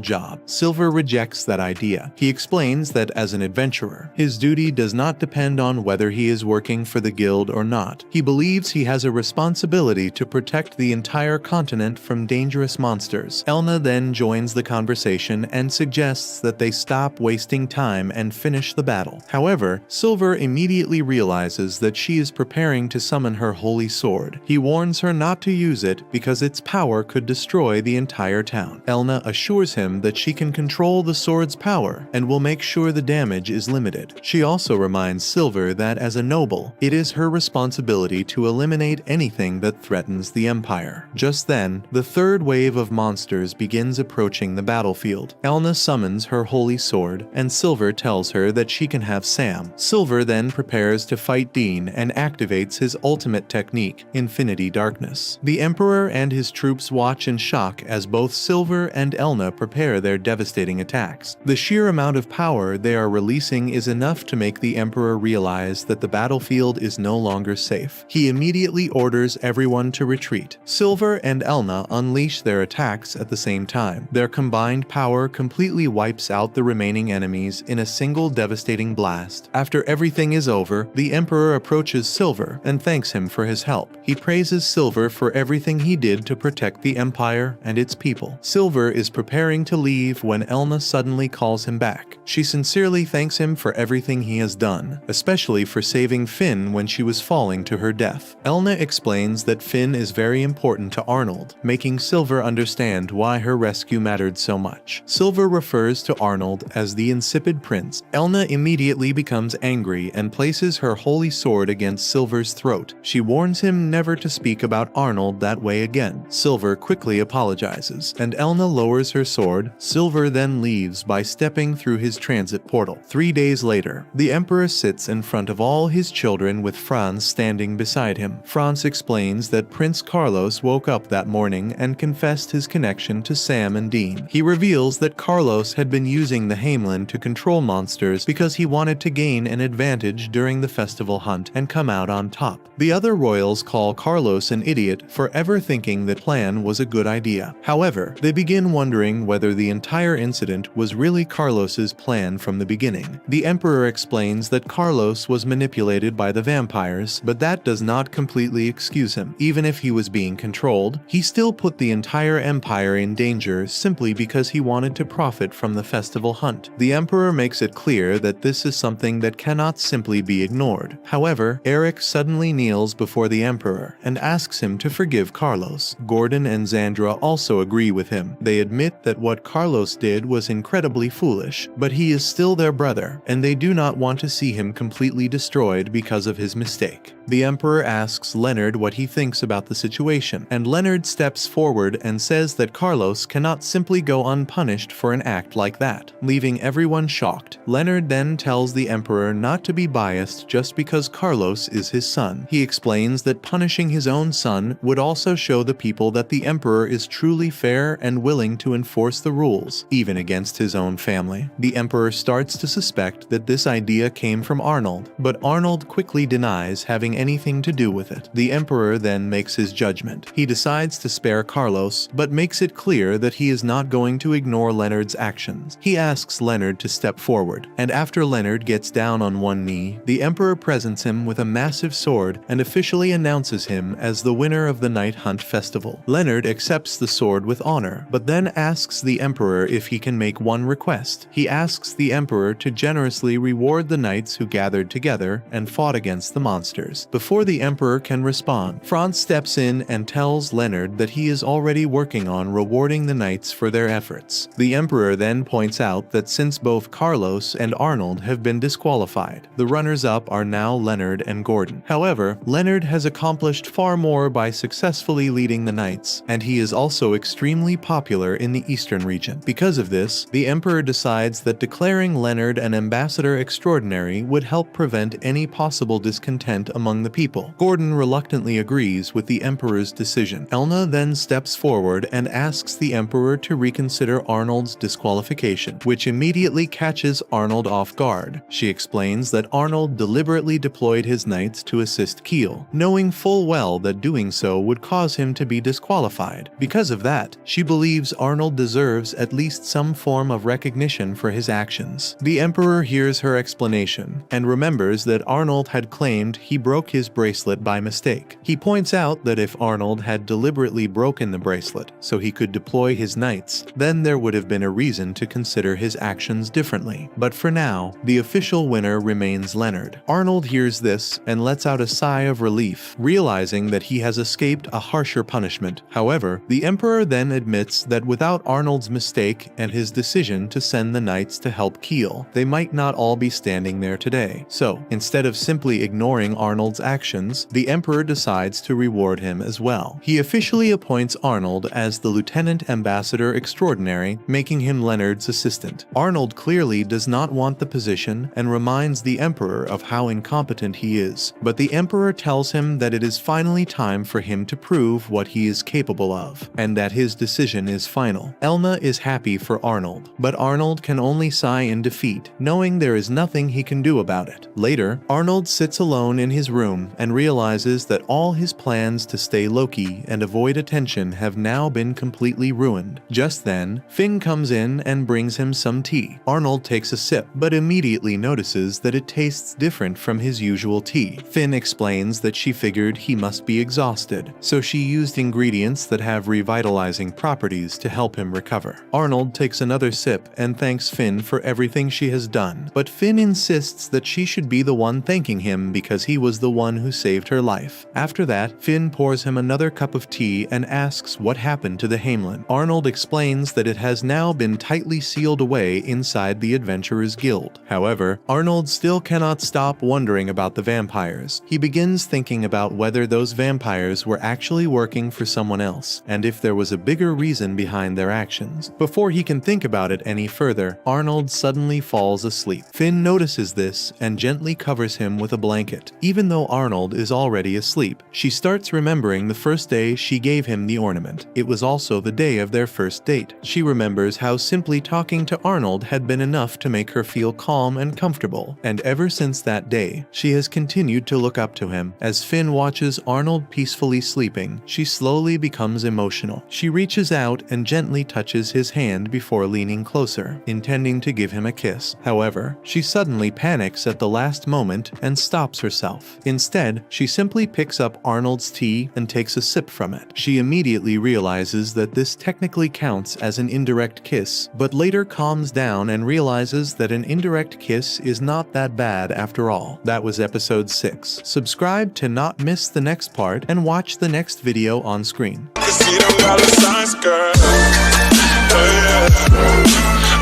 job. Silver rejects that idea. He explains that as an adventurer, his duty does not depend on whether he is working for the guild or not. He believes he has a responsibility to protect the entire continent from dangerous monsters. Elna then joins the conversation and suggests that they stop wasting time and finish the battle. However, Silver immediately realizes that she is preparing to summon her holy sword. He warns her not to use it because its power could destroy the entire town. Elna assures him that she can control the sword's power and will make sure the damage is limited. She also reminds Silver that as a noble, it is her responsibility to eliminate anything that threatens the Empire. Just then, the third wave of monsters begins approaching the battlefield. Elna summons her holy sword, and Silver tells her that she can have Sam. Silver then prepares to fight Dean and activates his ultimate technique, Infinity Darkness. The Emperor and his troops watch in shock as both Silver and Elna prepare their devastating attacks. The sheer amount of power they are releasing is enough to make the Emperor realize that the battlefield is no longer safe. He immediately orders everyone to retreat. Silver and Elna unleash their attacks at the same time. Their combined power completely wipes out the remaining enemies in a single devastating blast. After everything is over, the Emperor approaches Silver and thanks him for his help. He praises Silver for everything he did to protect the Empire and its people. Silver is preparing to leave when Elna suddenly calls him back. She sincerely thanks him for everything he has done, especially for saving Finn when she was falling to her death. Elna explains that Finn is very important to Arnold, making Silver understand why her rescue mattered so much. Silver refers to Arnold as the Insipid Prince. Elna immediately becomes angry and places her holy sword against Silver's throat. She warns him never to speak about Arnold that way again. Silver quickly apologizes, and Elna lowers her sword. Silver then leaves by stepping through his transit portal. 3 days later, the Emperor sits in front of all his children with Franz standing beside him. Franz explains that Prince Carlos woke up that morning and confessed his connection to Sam and Dean. He reveals that Carlos had been using the Hamelin to control monsters because he wanted to gain an advantage during the festival hunt and come out on top. The other royals call Carlos an idiot for ever thinking that plan was a good idea. However, they begin wondering whether the entire incident was really Carlos's plan from the beginning. The Emperor explains that Carlos was manipulated by the vampires, but that does not completely excuse him. Even if he was being controlled, he still put the entire empire in danger simply because he wanted to profit from the festival hunt. The Emperor makes it clear that this is something that cannot simply be ignored. However, Eric suddenly kneels before the Emperor and asks him to forgive Carlos. Gordon and Xandra also agree with him. They admit that what Carlos did was incredibly foolish, but he is still their brother, and they do not want to see him completely destroyed because of his mistake. The Emperor asks Leonard what he thinks about the situation, and Leonard steps forward and says that Carlos cannot simply go unpunished for an act like that, leaving everyone shocked. Leonard then tells the Emperor not to be biased just because Carlos is his son. He explains that punishing his own son would also show the people people that the emperor is truly fair and willing to enforce the rules, even against his own family. The emperor starts to suspect that this idea came from Arnold, but Arnold quickly denies having anything to do with it. The emperor then makes his judgment. He decides to spare Carlos, but makes it clear that he is not going to ignore Leonard's actions. He asks Leonard to step forward, and after Leonard gets down on one knee, the emperor presents him with a massive sword and officially announces him as the winner of the Night Hunt Festival. Leonard accepts the sword with honor, but then asks the emperor if he can make one request. He asks the emperor to generously reward the knights who gathered together and fought against the monsters. Before the emperor can respond, Franz steps in and tells Leonard that he is already working on rewarding the knights for their efforts. The emperor then points out that since both Carlos and Arnold have been disqualified, the runners-up are now Leonard and Gordon. However, Leonard has accomplished far more by successfully leading the knights, and he is also extremely popular in the eastern region. Because of this, the emperor decides that declaring Leonard an ambassador extraordinary would help prevent any possible discontent among the people. Gordon reluctantly agrees with the emperor's decision. Elna then steps forward and asks the emperor to reconsider Arnold's disqualification, which immediately catches Arnold off guard. She explains that Arnold deliberately deployed his knights to assist Kiel, knowing full well that doing so would cause him to be disqualified. Because of that, she believes Arnold deserves at least some form of recognition for his actions. The emperor hears her explanation and remembers that Arnold had claimed he broke his bracelet by mistake. He points out that if Arnold had deliberately broken the bracelet so he could deploy his knights, then there would have been a reason to consider his actions differently. But for now, the official winner remains Leonard. Arnold hears this and lets out a sigh of relief, realizing that he has escaped a harsher punishment. However, the emperor then admits that without Arnold's mistake and his decision to send the knights to help Kiel, they might not all be standing there today. So, instead of simply ignoring Arnold's actions, the emperor decides to reward him as well. He officially appoints Arnold as the Lieutenant Ambassador Extraordinary, making him Leonard's assistant. Arnold clearly does not want the position and reminds the emperor of how incompetent he is, but the emperor tells him that it is finally time for him to prove what he is capable of, and that his decision is final. Elna is happy for Arnold, but Arnold can only sigh in defeat, knowing there is nothing he can do about it. Later, Arnold sits alone in his room and realizes that all his plans to stay low-key and avoid attention have now been completely ruined. Just then, Finn comes in and brings him some tea. Arnold takes a sip, but immediately notices that it tastes different from his usual tea. Finn explains that she figured he must be exhausted, so she used ingredients that have revitalizing properties to help him recover. Arnold takes another sip and thanks Finn for everything she has done, but Finn insists that she should be the one thanking him because he was the one who saved her life. After that, Finn pours him another cup of tea and asks what happened to the Hamelin. Arnold explains that it has now been tightly sealed away inside the Adventurers Guild. However, Arnold still cannot stop wondering about the vampires. He begins thinking about whether those vampires were actually working for someone else, and if there was a bigger reason behind their actions. Before he can think about it any further, Arnold suddenly falls asleep. Finn notices this and gently covers him with a blanket. Even though Arnold is already asleep, she starts remembering the first day she gave him the ornament. It was also the day of their first date. She remembers how simply talking to Arnold had been enough to make her feel calm and comfortable, and ever since that day, she has continued to look up to him. As Finn watches Arnold peacefully sleeping, she slowly becomes emotional. She reaches out and gently touches his hand before leaning closer, intending to give him a kiss. However, she suddenly panics at the last moment and stops herself. Instead, she simply picks up Arnold's tea and takes a sip from it. She immediately realizes that this technically counts as an indirect kiss, but later calms down and realizes that an indirect kiss is not that bad after all. That was episode 6. Subscribe to not miss the next part and watch the next video on screen.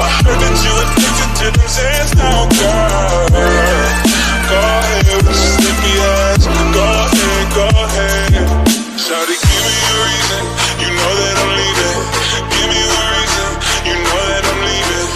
I heard that you